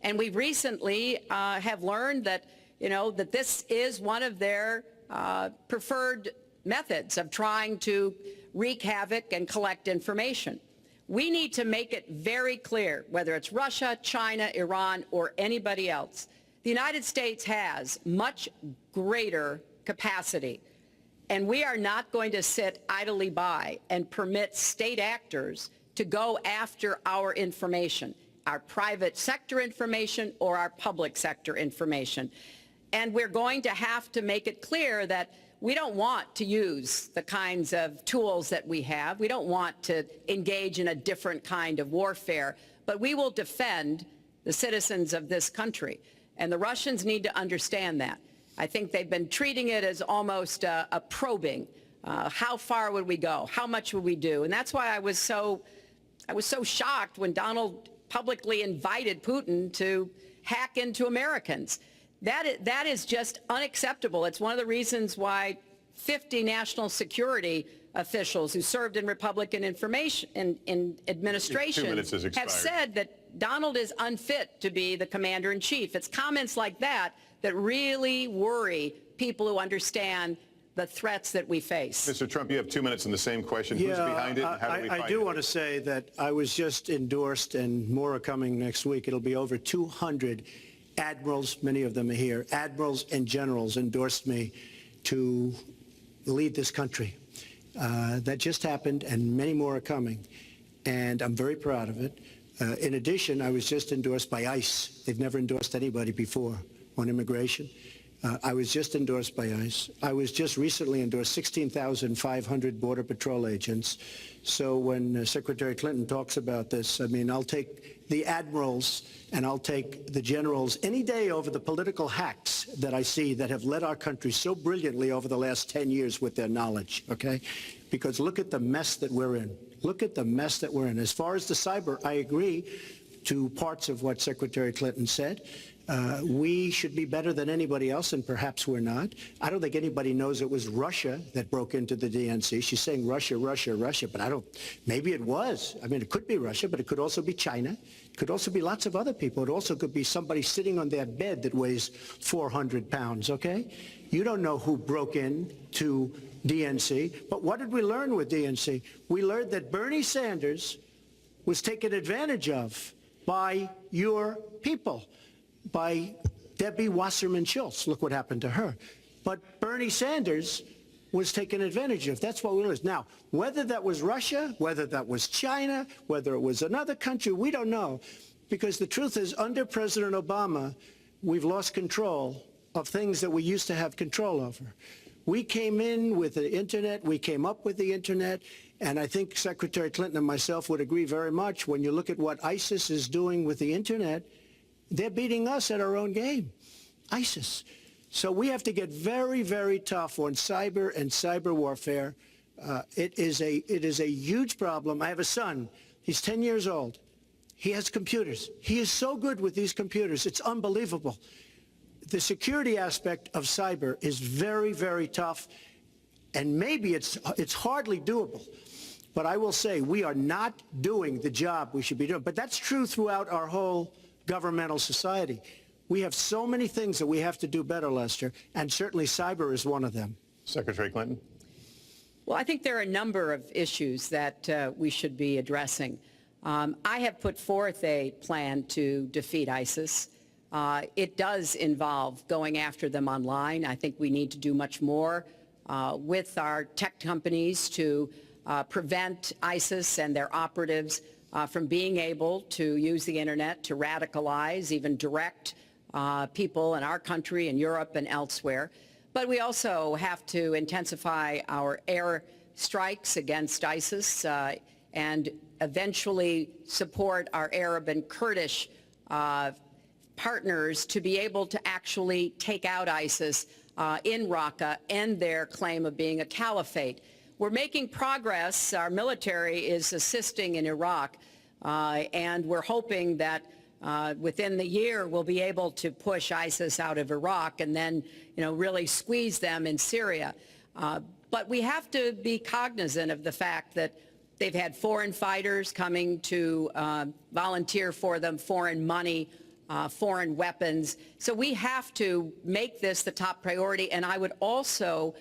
And we recently have learned that, that this is one of their preferred methods of trying to wreak havoc and collect information. We need to make it very clear, whether it's Russia, China, Iran, or anybody else, the United States has much greater capacity. And we are not going to sit idly by and permit state actors to go after our information, our private sector information or our public sector information. And we're going to have to make it clear that we don't want to use the kinds of tools that we have. We don't want to engage in a different kind of warfare, but we will defend the citizens of this country. And the Russians need to understand that. I think they've been treating it as almost a probing. How far would we go? How much would we do? And that's why I was so shocked when Donald publicly invited Putin to hack into Americans. That is just unacceptable. It's one of the reasons why 50 national security officials who served in Republican administration have said that Donald is unfit to be the commander-in-chief. It's comments like that that really worry people who understand the threats that we face. Mr. Trump, you have 2 minutes in the same question. Who's behind it, and how do we fight it? I do want to say that I was just endorsed, and more are coming next week. It'll be over 200 admirals, many of them are here, admirals and generals endorsed me to lead this country. That just happened, and many more are coming, and I'm very proud of it. In addition, I was just endorsed by ICE. They've never endorsed anybody before on immigration. I was just endorsed by ICE. I was just recently endorsed 16,500 Border Patrol agents. So when Secretary Clinton talks about this, I mean, I'll take the admirals and I'll take the generals any day over the political hacks that I see that have led our country so brilliantly over the last 10 years with their knowledge, okay? Because look at the mess that we're in. Look at the mess that we're in. As far as the cyber, I agree to parts of what Secretary Clinton said. We should be better than anybody else, and perhaps we're not. I don't think anybody knows it was Russia that broke into the DNC. She's saying Russia, Russia, Russia, but maybe it was. I mean, it could be Russia, but it could also be China. It could also be lots of other people. It also could be somebody sitting on their bed that weighs 400 pounds, okay? You don't know who broke in to DNC, but what did we learn with DNC? We learned that Bernie Sanders was taken advantage of by your people, by Debbie Wasserman Schultz. Look what happened to her. But Bernie Sanders was taken advantage of. That's what we learned. Now, whether that was Russia, whether that was China, whether it was another country, we don't know. Because the truth is, under President Obama, we've lost control of things that we used to have control over. We came in with the Internet, we came up with the Internet, and I think Secretary Clinton and myself would agree very much. When you look at what ISIS is doing with the Internet, they're beating us at our own game, ISIS. So we have to get very, very tough on cyber and cyber warfare. It is a huge problem. I have a son. He's 10 years old. He has computers. He is so good with these computers. It's unbelievable. The security aspect of cyber is very, very tough, and maybe it's hardly doable. But I will say we are not doing the job we should be doing. But that's true throughout our whole governmental society. We have so many things that we have to do better, Lester, and certainly cyber is one of them. Secretary Clinton. Well, I think there are a number of issues that we should be addressing. I have put forth a plan to defeat ISIS. It does involve going after them online. I think we need to do much more with our tech companies to prevent ISIS and their operatives from being able to use the Internet to radicalize, even direct people in our country and Europe and elsewhere. But we also have to intensify our air strikes against ISIS and eventually support our Arab and Kurdish partners to be able to actually take out ISIS in Raqqa and their claim of being a caliphate. We're making progress. Our military is assisting in Iraq, and we're hoping that within the year we'll be able to push ISIS out of Iraq and then, really squeeze them in Syria. But we have to be cognizant of the fact that they've had foreign fighters coming to volunteer for them, foreign money, foreign weapons. So we have to make this the top priority, and I would also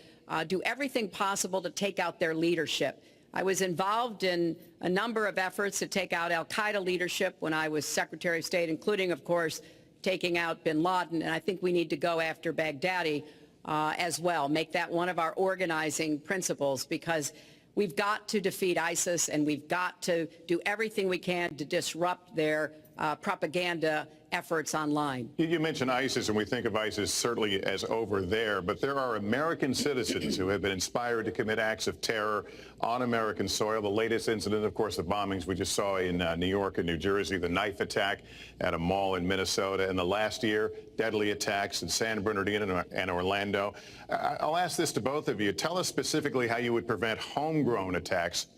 do everything possible to take out their leadership. I was involved in a number of efforts to take out al-Qaeda leadership when I was Secretary of State, including, of course, taking out bin Laden, and I think we need to go after Baghdadi as well, make that one of our organizing principles, because we've got to defeat ISIS, and we've got to do everything we can to disrupt their propaganda efforts online. You mentioned ISIS, and we think of ISIS certainly as over there, but there are American citizens who have been inspired to commit acts of terror on American soil. The latest incident, of course, the bombings we just saw in New York and New Jersey, the knife attack at a mall in Minnesota, and the last year, deadly attacks in San Bernardino and Orlando. I'll ask this to both of you. Tell us specifically how you would prevent homegrown attacks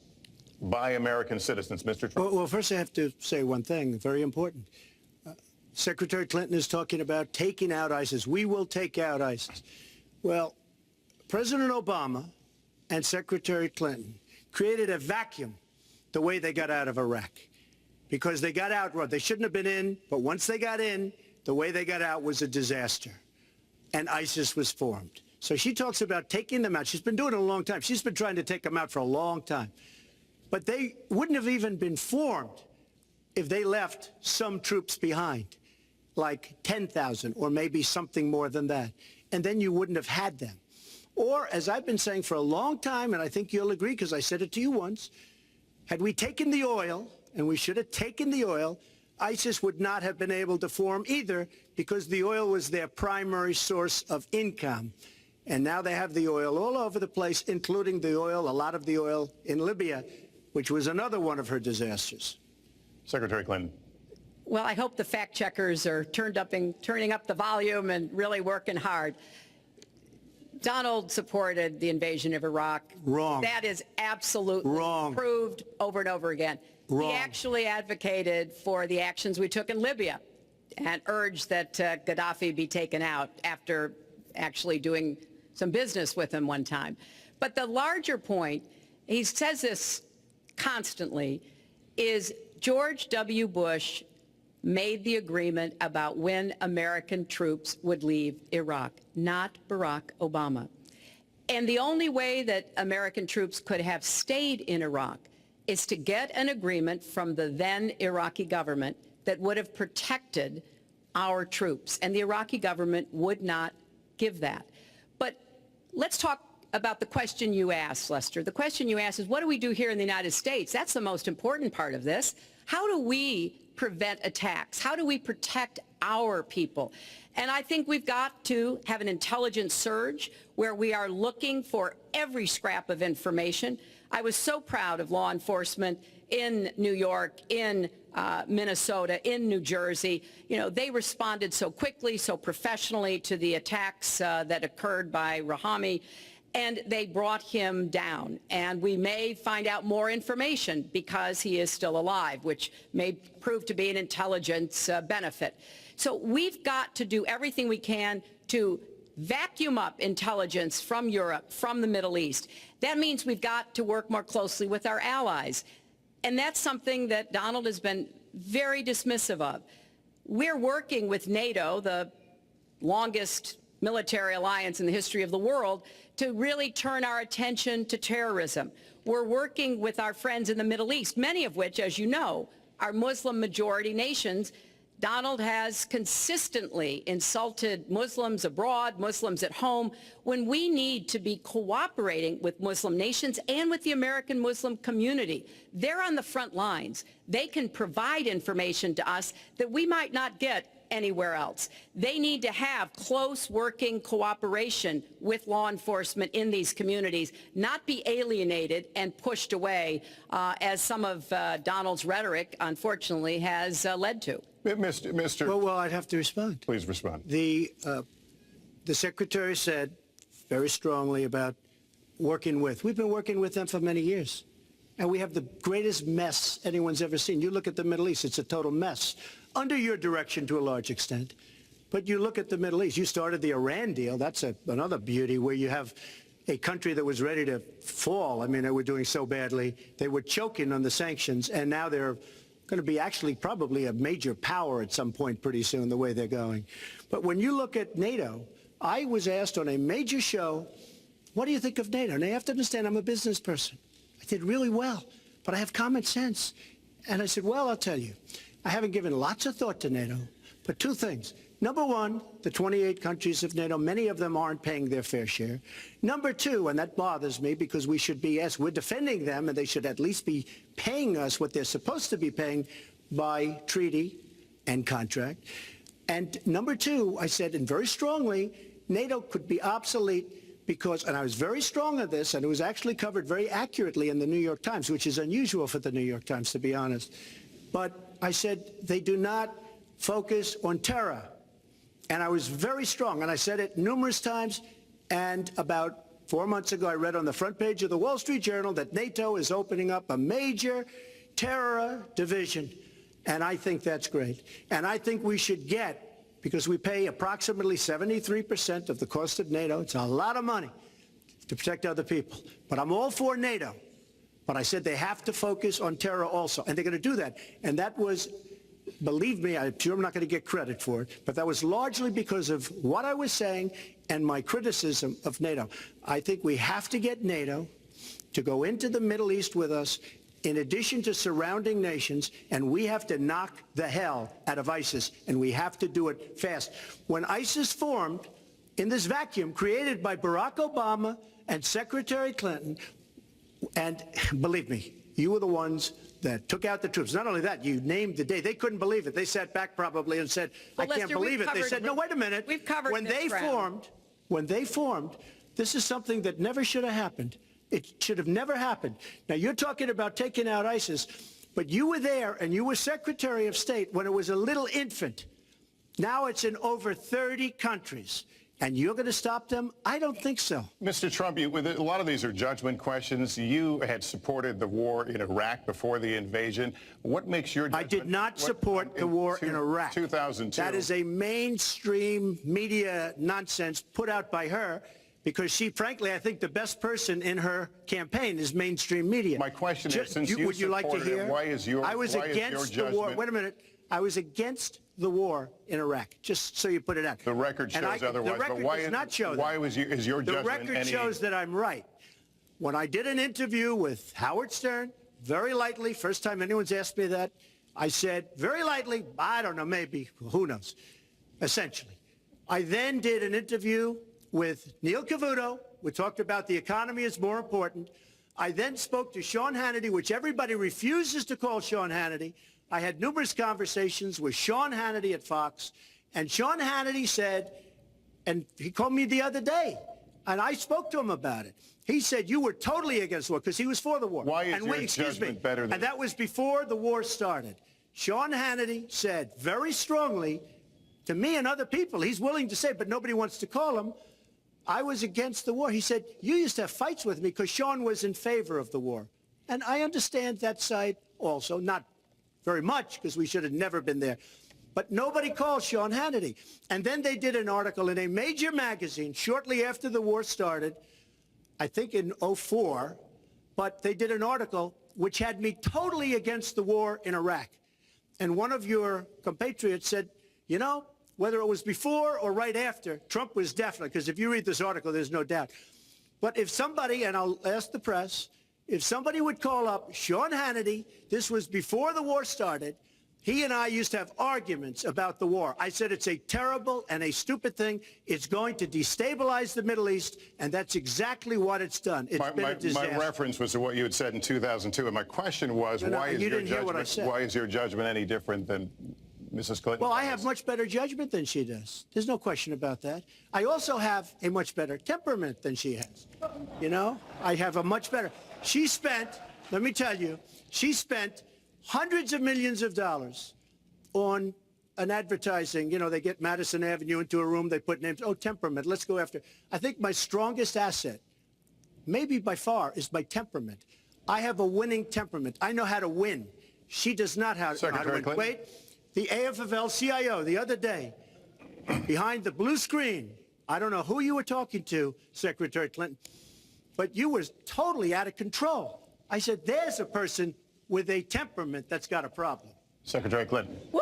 by American citizens, Mr. Trump. Well, first I have to say one thing, very important. Secretary Clinton is talking about taking out ISIS. We will take out ISIS. Well, President Obama and Secretary Clinton created a vacuum the way they got out of Iraq, because they got out, they shouldn't have been in, but once they got in, the way they got out was a disaster, and ISIS was formed. So she talks about taking them out. She's been doing it a long time. She's been trying to take them out for a long time. But they wouldn't have even been formed if they left some troops behind, like 10,000 or maybe something more than that. And then you wouldn't have had them. Or, as I've been saying for a long time, and I think you'll agree because I said it to you once, had we taken the oil, and we should have taken the oil, ISIS would not have been able to form either, because the oil was their primary source of income. And now they have the oil all over the place, including the oil, a lot of the oil in Libya, which was another one of her disasters. Secretary Clinton. Well, I hope the fact checkers are turning up the volume and really working hard. Donald supported the invasion of Iraq. Wrong. That is absolutely Wrong. proved over and over again. Wrong. He actually advocated for the actions we took in Libya and urged that Gaddafi be taken out after actually doing some business with him one time. But the larger point, he says this constantly, is George W. Bush made the agreement about when American troops would leave Iraq, not Barack Obama. And the only way that American troops could have stayed in Iraq is to get an agreement from the then Iraqi government that would have protected our troops. And the Iraqi government would not give that. But let's talk about the question you asked, Lester. The question you asked is, what do we do here in the United States? That's the most important part of this. How do we prevent attacks? How do we protect our people? And I think we've got to have an intelligence surge where we are looking for every scrap of information. I was so proud of law enforcement in New York, in Minnesota, in New Jersey. You know, they responded so quickly, so professionally to the attacks that occurred by Rahami, and they brought him down. And we may find out more information because he is still alive, which may prove to be an intelligence benefit. So we've got to do everything we can to vacuum up intelligence from Europe, from the Middle East. That means we've got to work more closely with our allies. And that's something that Donald has been very dismissive of. We're working with NATO, the longest military alliance in the history of the world, to really turn our attention to terrorism. We're working with our friends in the Middle East, many of which, as you know, are Muslim-majority nations. Donald has consistently insulted Muslims abroad, Muslims at home, when we need to be cooperating with Muslim nations and with the American Muslim community. They're on the front lines. They can provide information to us that we might not get anywhere else. They need to have close working cooperation with law enforcement in these communities, not be alienated and pushed away, as some of Donald's rhetoric, unfortunately, has led to. Mr. Well, I'd have to respond. Please respond. The Secretary said very strongly about working with. We've been working with them for many years. And we have the greatest mess anyone's ever seen. You look at the Middle East, it's a total mess. Under your direction to a large extent. But you look at the Middle East. You started the Iran deal. That's another beauty where you have a country that was ready to fall. I mean, they were doing so badly. They were choking on the sanctions, and now they're going to be actually probably a major power at some point pretty soon, the way they're going. But when you look at NATO, I was asked on a major show, what do you think of NATO? And you have to understand, I'm a business person. I did really well, but I have common sense. And I said, well, I'll tell you, I haven't given lots of thought to NATO, but two things. Number one, the 28 countries of NATO, many of them aren't paying their fair share. Number two, and that bothers me because we should be, yes, we're defending them, and they should at least be paying us what they're supposed to be paying by treaty and contract. And number two, I said, and very strongly, NATO could be obsolete because, and I was very strong on this, and it was actually covered very accurately in the New York Times, which is unusual for the New York Times, to be honest. But I said they do not focus on terror. And I was very strong, and I said it numerous times. And about 4 months ago, I read on the front page of the Wall Street Journal that NATO is opening up a major terror division. And I think that's great. And I think we should get, because we pay approximately 73% of the cost of NATO. It's a lot of money to protect other people. But I'm all for NATO. But I said they have to focus on terror also. And they're going to do that. And that was, believe me, I'm sure I'm not going to get credit for it, but that was largely because of what I was saying and my criticism of NATO. I think we have to get NATO to go into the Middle East with us in addition to surrounding nations, and we have to knock the hell out of ISIS, and we have to do it fast. When ISIS formed in this vacuum created by Barack Obama and Secretary Clinton, and believe me, you were the ones that took out the troops. Not only that, you named the day. They couldn't believe it. They sat back probably and said, I can't believe it. They said, no, wait a minute. We've covered when they formed, this is something that never should have happened. It should have never happened. Now, you're talking about taking out ISIS, but you were there and you were Secretary of State when it was a little infant. Now it's in over 30 countries. And you're going to stop them? I don't think so. Mr. Trump, a lot of these are judgment questions. You had supported the war in Iraq before the invasion. What makes your judgment? I did not support the war in Iraq. 2002. That is a mainstream media nonsense put out by her because she, frankly, I think the best person in her campaign is mainstream media. My question is, since you would you like to supported it, hear? why is your I was against the war. judgment- Wait a minute. I was against the war in Iraq, just so you put it out. The record shows otherwise, the record but why does not show that. Why is your The judgment record any... shows that I'm right. When I did an interview with Howard Stern, very lightly, first time anyone's asked me that, I said, very lightly, I don't know, maybe, who knows, essentially. I then did an interview with Neil Cavuto. We talked about the economy is more important. I then spoke to Sean Hannity, which everybody refuses to call Sean Hannity. I had numerous conversations with Sean Hannity at Fox, and Sean Hannity said, and he called me the other day, and I spoke to him about it. He said, you were totally against the war, because he was for the war. Why is your judgment better than... And that was before the war started. Sean Hannity said very strongly to me and other people, he's willing to say, but nobody wants to call him, I was against the war. He said, you used to have fights with me because Sean was in favor of the war. And I understand that side also, not very much, because we should have never been there. But nobody called Sean Hannity. And then they did an article in a major magazine shortly after the war started, I think in '04, but they did an article which had me totally against the war in Iraq. And one of your compatriots said, you know, whether it was before or right after, Trump was definitely, because if you read this article, there's no doubt. But if somebody, and I'll ask the press, if somebody would call up Sean Hannity, this was before the war started, he and I used to have arguments about the war. I said it's a terrible and a stupid thing. It's going to destabilize the Middle East, and that's exactly what it's done. It's been a disaster. My reference was to what you had said in 2002, and my question was, why is your judgment any different than Mrs. Clinton? Well, I have much better judgment than she does. There's no question about that. I also have a much better temperament than she has. You know, I have a much better... She spent, let me tell you, she spent hundreds of millions of dollars on an advertising. You know, they get Madison Avenue into a room, they put names. Oh, temperament, let's go after. I think my strongest asset, maybe by far, is my temperament. I have a winning temperament. I know how to win. She does not know how to win. Clinton. Wait, the AFL-CIO the other day, behind the blue screen, I don't know who you were talking to, Secretary Clinton, but you were totally out of control. I said, there's a person with a temperament that's got a problem. Secretary Clinton. Woo,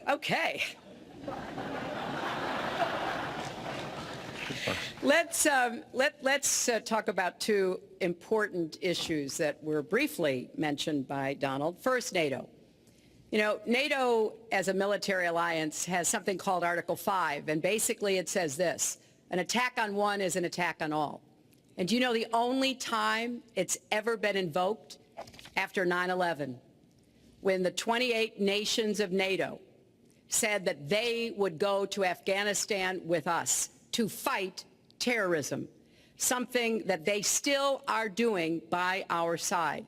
okay. Let's talk about two important issues that were briefly mentioned by Donald. First, NATO. You know, NATO as a military alliance has something called Article 5, and basically it says this: an attack on one is an attack on all. And do you know the only time it's ever been invoked? After 9/11, when the 28 nations of NATO said that they would go to Afghanistan with us to fight terrorism, something that they still are doing by our side.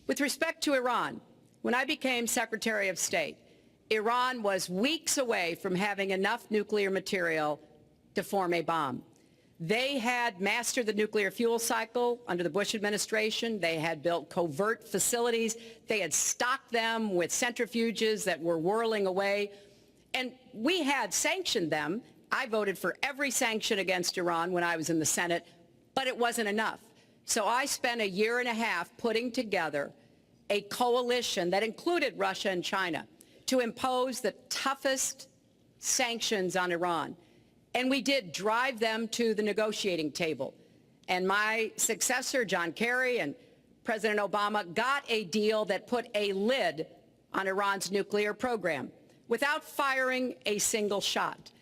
With respect to Iran, when I became Secretary of State, Iran was weeks away from having enough nuclear material to form a bomb. They had mastered the nuclear fuel cycle under the Bush administration. They had built covert facilities. They had stocked them with centrifuges that were whirling away. And we had sanctioned them. I voted for every sanction against Iran when I was in the Senate, but it wasn't enough. So I spent a year and a half putting together a coalition that included Russia and China to impose the toughest sanctions on Iran. And we did drive them to the negotiating table. And my successor, John Kerry, and President Obama got a deal that put a lid on Iran's nuclear program without firing a single shot.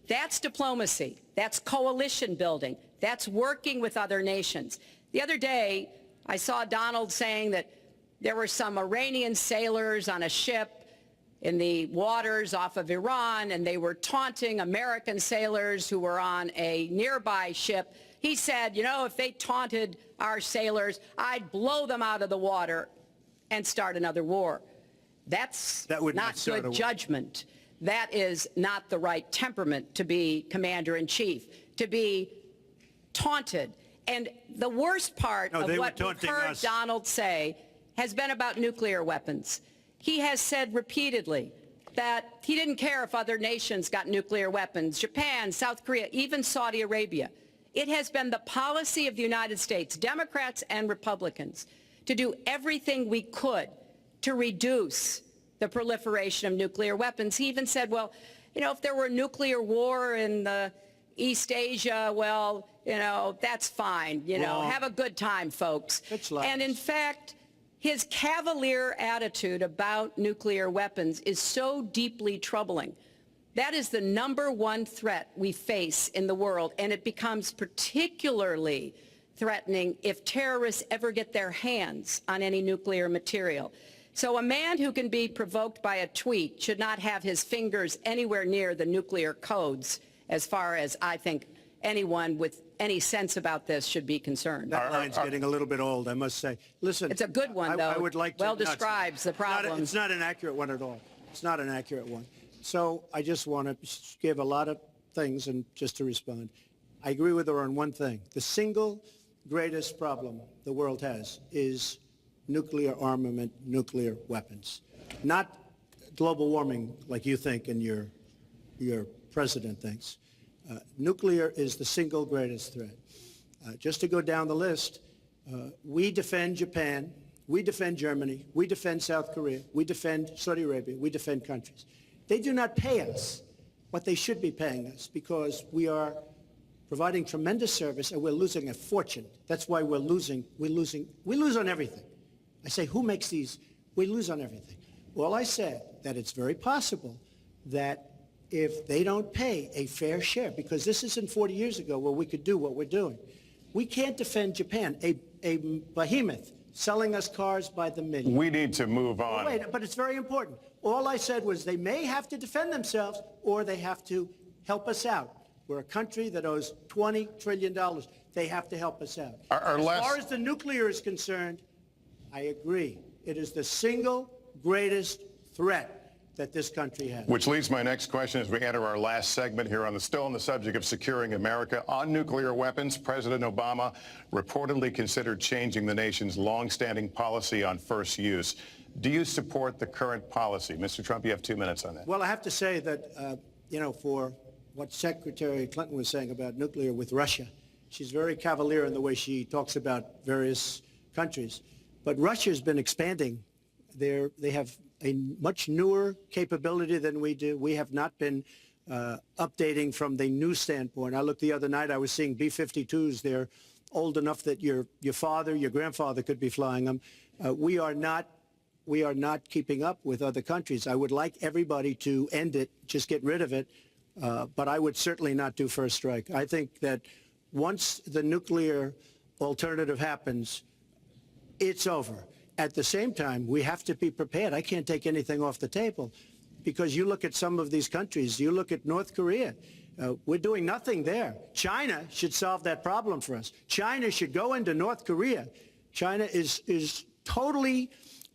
That's diplomacy. That's coalition building. That's working with other nations. The other day, I saw Donald saying that there were some Iranian sailors on a ship in the waters off of Iran, and they were taunting American sailors who were on a nearby ship. He said, you know, if they taunted our sailors, I'd blow them out of the water and start another war. That's not good judgment. that is not the right temperament to be commander-in-chief, to be taunted. And the worst part of what we've heard Donald say has been about nuclear weapons. He has said repeatedly that he didn't care if other nations got nuclear weapons, Japan, South Korea, even Saudi Arabia. It has been the policy of the United States, Democrats and Republicans, to do everything we could to reduce the proliferation of nuclear weapons. He even said, well, you know, if there were a nuclear war in East Asia, well, you know, that's fine. You know, have a good time, folks. And in fact, his cavalier attitude about nuclear weapons is so deeply troubling. That is the #1 threat we face in the world, and it becomes particularly threatening if terrorists ever get their hands on any nuclear material. So a man who can be provoked by a tweet should not have his fingers anywhere near the nuclear codes, as far as I think anyone with any sense about this should be concerned. That line's getting a little bit old, I must say. Listen, it's a good one, though. I would like to, well describes the problem. It's not an accurate one at all. It's not an accurate one. So I just want to give a lot of things and just to respond. I agree with her on one thing. The single greatest problem the world has is nuclear armament, nuclear weapons. Not global warming like you think and your president thinks. Nuclear is the single greatest threat. Just to go down the list, we defend Japan, we defend Germany, we defend South Korea, we defend Saudi Arabia, we defend countries. They do not pay us what they should be paying us because we are providing tremendous service and we're losing a fortune. That's why we're losing. We lose on everything. I say, who makes these? We lose on everything. Well, I said that it's very possible that if they don't pay a fair share, because this isn't 40 years ago where we could do what we're doing. We can't defend Japan, a behemoth selling us cars by the million. We need to move on. Wait, but it's very important. All I said was they may have to defend themselves or they have to help us out. We're a country that owes $20 trillion. They have to help us out. As far as the nuclear is concerned, I agree. It is the single greatest threat that this country has. Which leads my next question as we enter our last segment here still on the subject of securing America. On nuclear weapons, President Obama reportedly considered changing the nation's longstanding policy on first use. Do you support the current policy? Mr. Trump, you have 2 minutes on that. Well, I have to say that, for what Secretary Clinton was saying about nuclear with Russia, she's very cavalier in the way she talks about various countries. But Russia's been expanding. They have a much newer capability than we do. We have not been updating from the new standpoint. I looked the other night, I was seeing B-52s. They're old enough that your father, your grandfather could be flying them. We are not keeping up with other countries. I would like everybody to end it, just get rid of it, but I would certainly not do first strike. I think that once the nuclear alternative happens, it's over. At the same time, we have to be prepared. I can't take anything off the table because you look at some of these countries. You look at North Korea. We're doing nothing there. China should solve that problem for us. China should go into North Korea. China is totally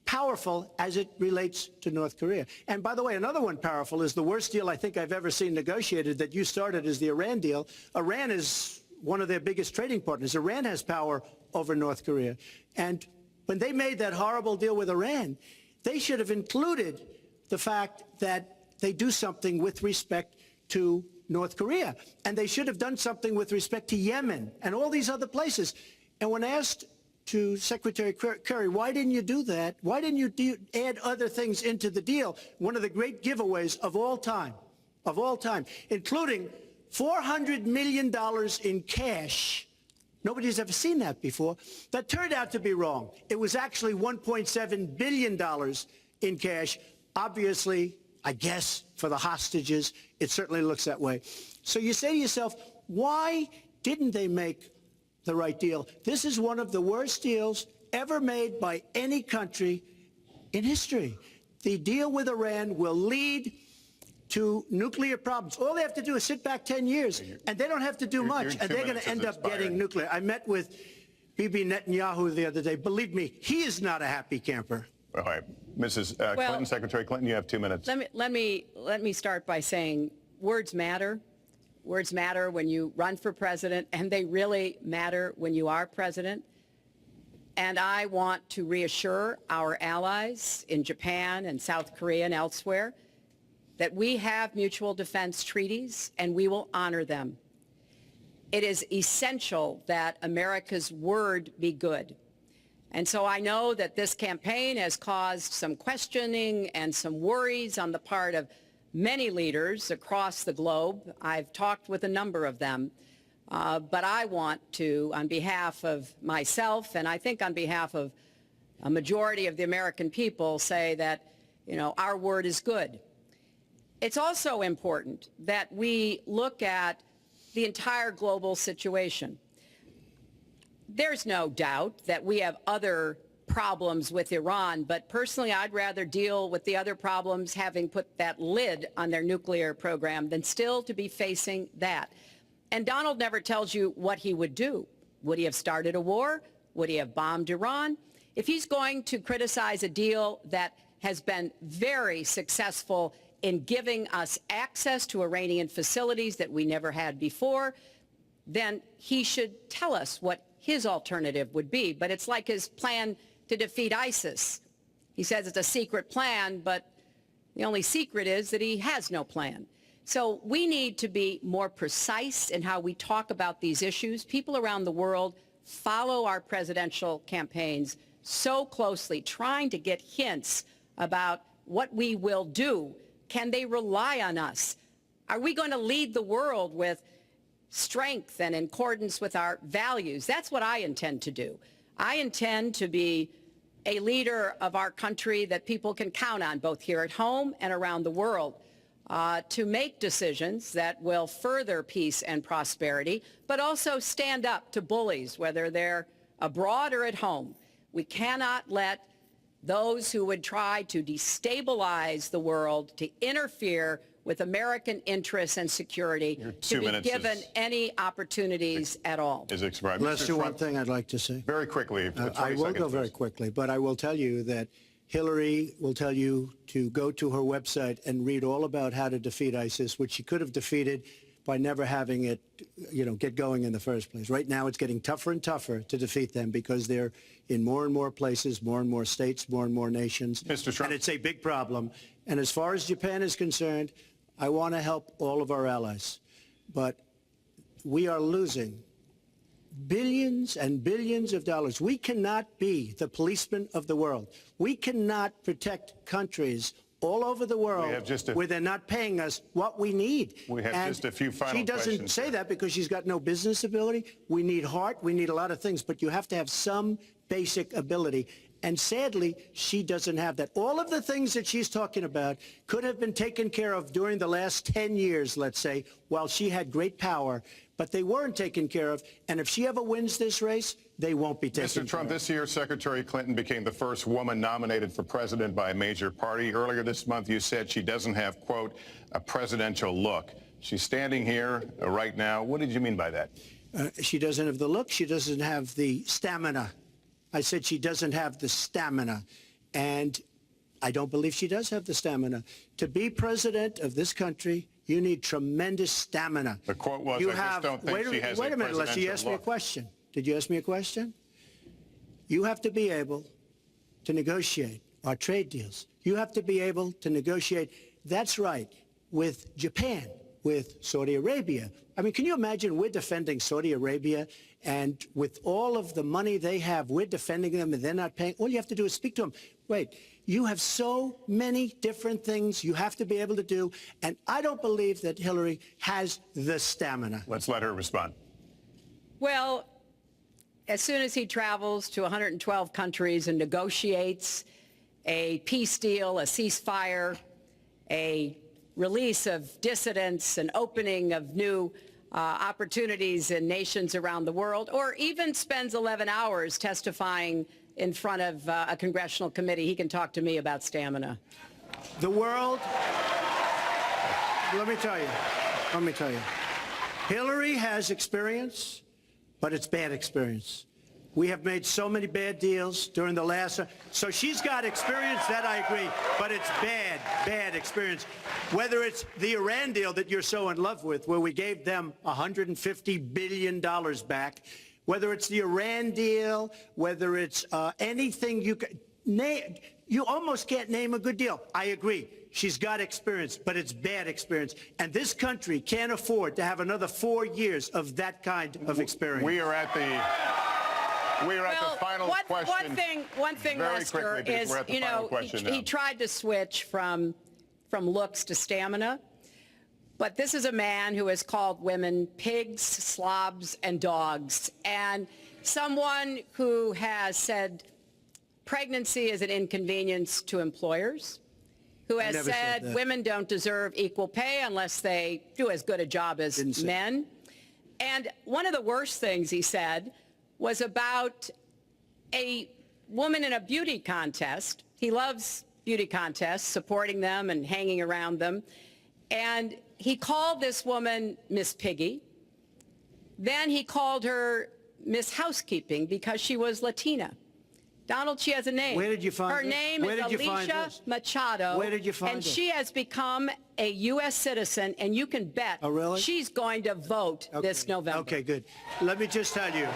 powerful as it relates to North Korea. And by the way, another one powerful is the worst deal I think I've ever seen negotiated that you started is the Iran deal. Iran is one of their biggest trading partners. Iran has power over North Korea. And when they made that horrible deal with Iran, they should have included the fact that they do something with respect to North Korea. And they should have done something with respect to Yemen and all these other places. And when asked to Secretary Kerry, why didn't you do that? Why didn't you add other things into the deal? One of the great giveaways of all time, including $400 million in cash. Nobody's ever seen that before. That turned out to be wrong. It was actually $1.7 billion in cash. Obviously, I guess, for the hostages, it certainly looks that way. So you say to yourself, why didn't they make the right deal? This is one of the worst deals ever made by any country in history. The deal with Iran will lead to nuclear problems. All they have to do is sit back 10 years, and they don't have to do much, and they're going to end up getting nuclear. I met with Bibi Netanyahu the other day. Believe me, he is not a happy camper. All right. Mrs. Well, Clinton, Secretary Clinton, you have 2 minutes. Let me start by saying words matter. Words matter when you run for president, and they really matter when you are president. And I want to reassure our allies in Japan and South Korea and elsewhere that we have mutual defense treaties and we will honor them. It is essential that America's word be good. And so I know that this campaign has caused some questioning and some worries on the part of many leaders across the globe. I've talked with a number of them. But I want to, on behalf of myself and I think on behalf of a majority of the American people, say that, our word is good. It's also important that we look at the entire global situation. There's no doubt that we have other problems with Iran, but personally I'd rather deal with the other problems having put that lid on their nuclear program than still to be facing that. And Donald never tells you what he would do. Would he have started a war? Would he have bombed Iran? If he's going to criticize a deal that has been very successful in giving us access to Iranian facilities that we never had before, then he should tell us what his alternative would be. But it's like his plan to defeat ISIS. He says it's a secret plan, but the only secret is that he has no plan. So we need to be more precise in how we talk about these issues. People around the world follow our presidential campaigns so closely, trying to get hints about what we will do. Can they rely on us? Are we going to lead the world with strength and in accordance with our values? That's what I intend to do. I intend to be a leader of our country that people can count on, both here at home and around the world, to make decisions that will further peace and prosperity, but also stand up to bullies, whether they're abroad or at home. We cannot let those who would try to destabilize the world, to interfere with American interests and security, to be given any opportunities at all. Is expired. Let's do one thing I'd like to say. Very quickly. I will go very quickly, but I will tell you that Hillary will tell you to go to her website and read all about how to defeat ISIS, which she could have defeated by never having it, get going in the first place. Right now, it's getting tougher and tougher to defeat them because they're in more and more places, more and more states, more and more nations. Mr. Trump. And it's a big problem. And as far as Japan is concerned, I want to help all of our allies. But we are losing billions and billions of dollars. We cannot be the policeman of the world. We cannot protect countries all over the world where they're not paying us what we need. We have just a few final questions. She doesn't say that because she's got no business ability. We need heart. We need a lot of things. But you have to have some basic ability. And sadly, she doesn't have that. All of the things that she's talking about could have been taken care of during the last 10 years, let's say, while she had great power. But they weren't taken care of. And if she ever wins this race, they won't be taken care of. Mr. Trump, this year, Secretary Clinton became the first woman nominated for president by a major party. Earlier this month, you said she doesn't have, quote, a presidential look. She's standing here right now. What did you mean by that? She doesn't have the look. She doesn't have the stamina. I said she doesn't have the stamina. And I don't believe she does have the stamina. To be president of this country, you need tremendous stamina. The quote was, I just don't think she has a Wait a minute, unless you asked me a question. Did you ask me a question? You have to be able to negotiate our trade deals. You have to be able to negotiate, that's right, with Japan, with Saudi Arabia. I mean, can you imagine we're defending Saudi Arabia, and with all of the money they have, we're defending them and they're not paying? All you have to do is speak to them. Wait, you have so many different things you have to be able to do, and I don't believe that Hillary has the stamina. Let's let her respond. Well, as soon as he travels to 112 countries and negotiates a peace deal, a ceasefire, a release of dissidents, an opening of new opportunities in nations around the world, or even spends 11 hours testifying in front of a congressional committee, he can talk to me about stamina. The world, let me tell you, Hillary has experience, but it's bad experience. We have made so many bad deals during the last... So she's got experience, that I agree, but it's bad experience. Whether it's the Iran deal that you're so in love with, where we gave them $150 billion back, whether it's the Iran deal, whether it's anything you can name, you almost can't name a good deal. I agree. She's got experience, but it's bad experience. And this country can't afford to have another 4 years of that kind of experience. We are at the final question. One thing, Very Lester, quickly, because is, we're at the you final know, question he now. tried to switch from looks to stamina. But this is a man who has called women pigs, slobs, and dogs. And someone who has said pregnancy is an inconvenience to employers, who has said women don't deserve equal pay unless they do as good a job as men. And one of the worst things he said was about a woman in a beauty contest. He loves beauty contests, supporting them and hanging around them. And he called this woman Miss Piggy. Then he called her Miss Housekeeping because she was Latina. Donald, she has a name. Where did you find her this? name Where is did you find Alicia this? Machado. Where did you find and this? she has become a U.S. citizen, and you can bet she's going to vote this November. Okay, good. Let me just tell you.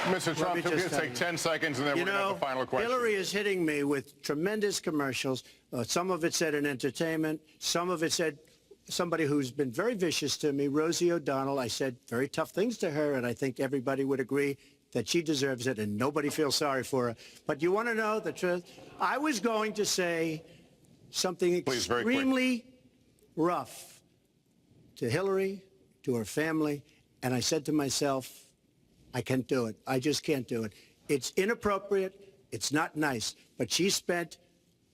Mr. Trump, if you take 10 seconds, and then we're going to have the final question. Hillary is hitting me with tremendous commercials. Some of it said in entertainment. Some of it said somebody who's been very vicious to me, Rosie O'Donnell. I said very tough things to her, and I think everybody would agree that she deserves it, and nobody feels sorry for her. But you want to know the truth? I was going to say something extremely rough to Hillary, to her family, and I said to myself, I can't do it. I just can't do it. It's inappropriate. It's not nice. But she spent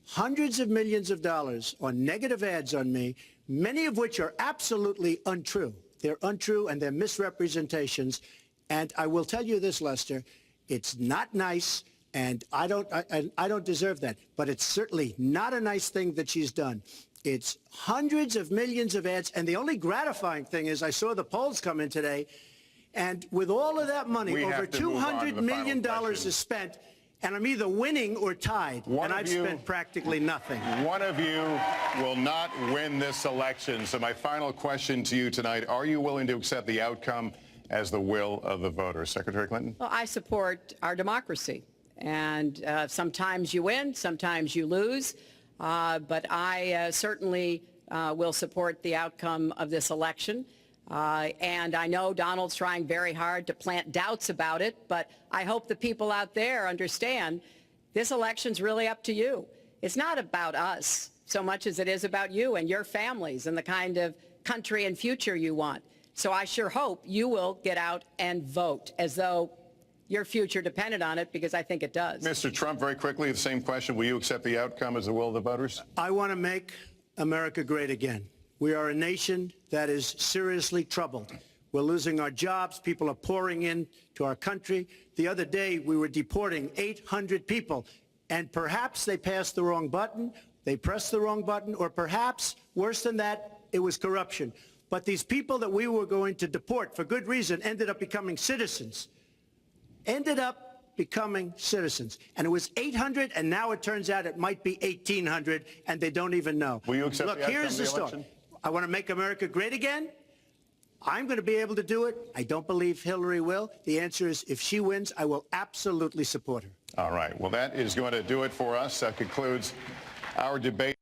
hundreds of millions of dollars on negative ads on me, many of which are absolutely untrue. They're untrue and they're misrepresentations. And I will tell you this, Lester, it's not nice, and I don't deserve that. But it's certainly not a nice thing that she's done. It's hundreds of millions of ads, and the only gratifying thing is I saw the polls come in today, and with all of that money, over $200 million is spent, and I'm either winning or tied, and I've spent practically nothing. One of you will not win this election. So my final question to you tonight, are you willing to accept the outcome as the will of the voters? Secretary Clinton? Well, I support our democracy. And sometimes you win, sometimes you lose. But I certainly will support the outcome of this election. And I know Donald's trying very hard to plant doubts about it, but I hope the people out there understand this election's really up to you. It's not about us so much as it is about you and your families and the kind of country and future you want. So I sure hope you will get out and vote as though your future depended on it, because I think it does. Mr. Trump, very quickly, the same question. Will you accept the outcome as the will of the voters? I want to make America great again. We are a nation that is seriously troubled. We're losing our jobs. People are pouring into our country. The other day, we were deporting 800 people, and perhaps they passed the wrong button, they pressed the wrong button, or perhaps, worse than that, it was corruption. But these people that we were going to deport for good reason ended up becoming citizens. And it was 800, and now it turns out it might be 1,800, and they don't even know. Will you accept the outcome here's of the the story. election? I want to make America great again. I'm going to be able to do it. I don't believe Hillary will. The answer is, if she wins, I will absolutely support her. All right. Well, that is going to do it for us. That concludes our debate.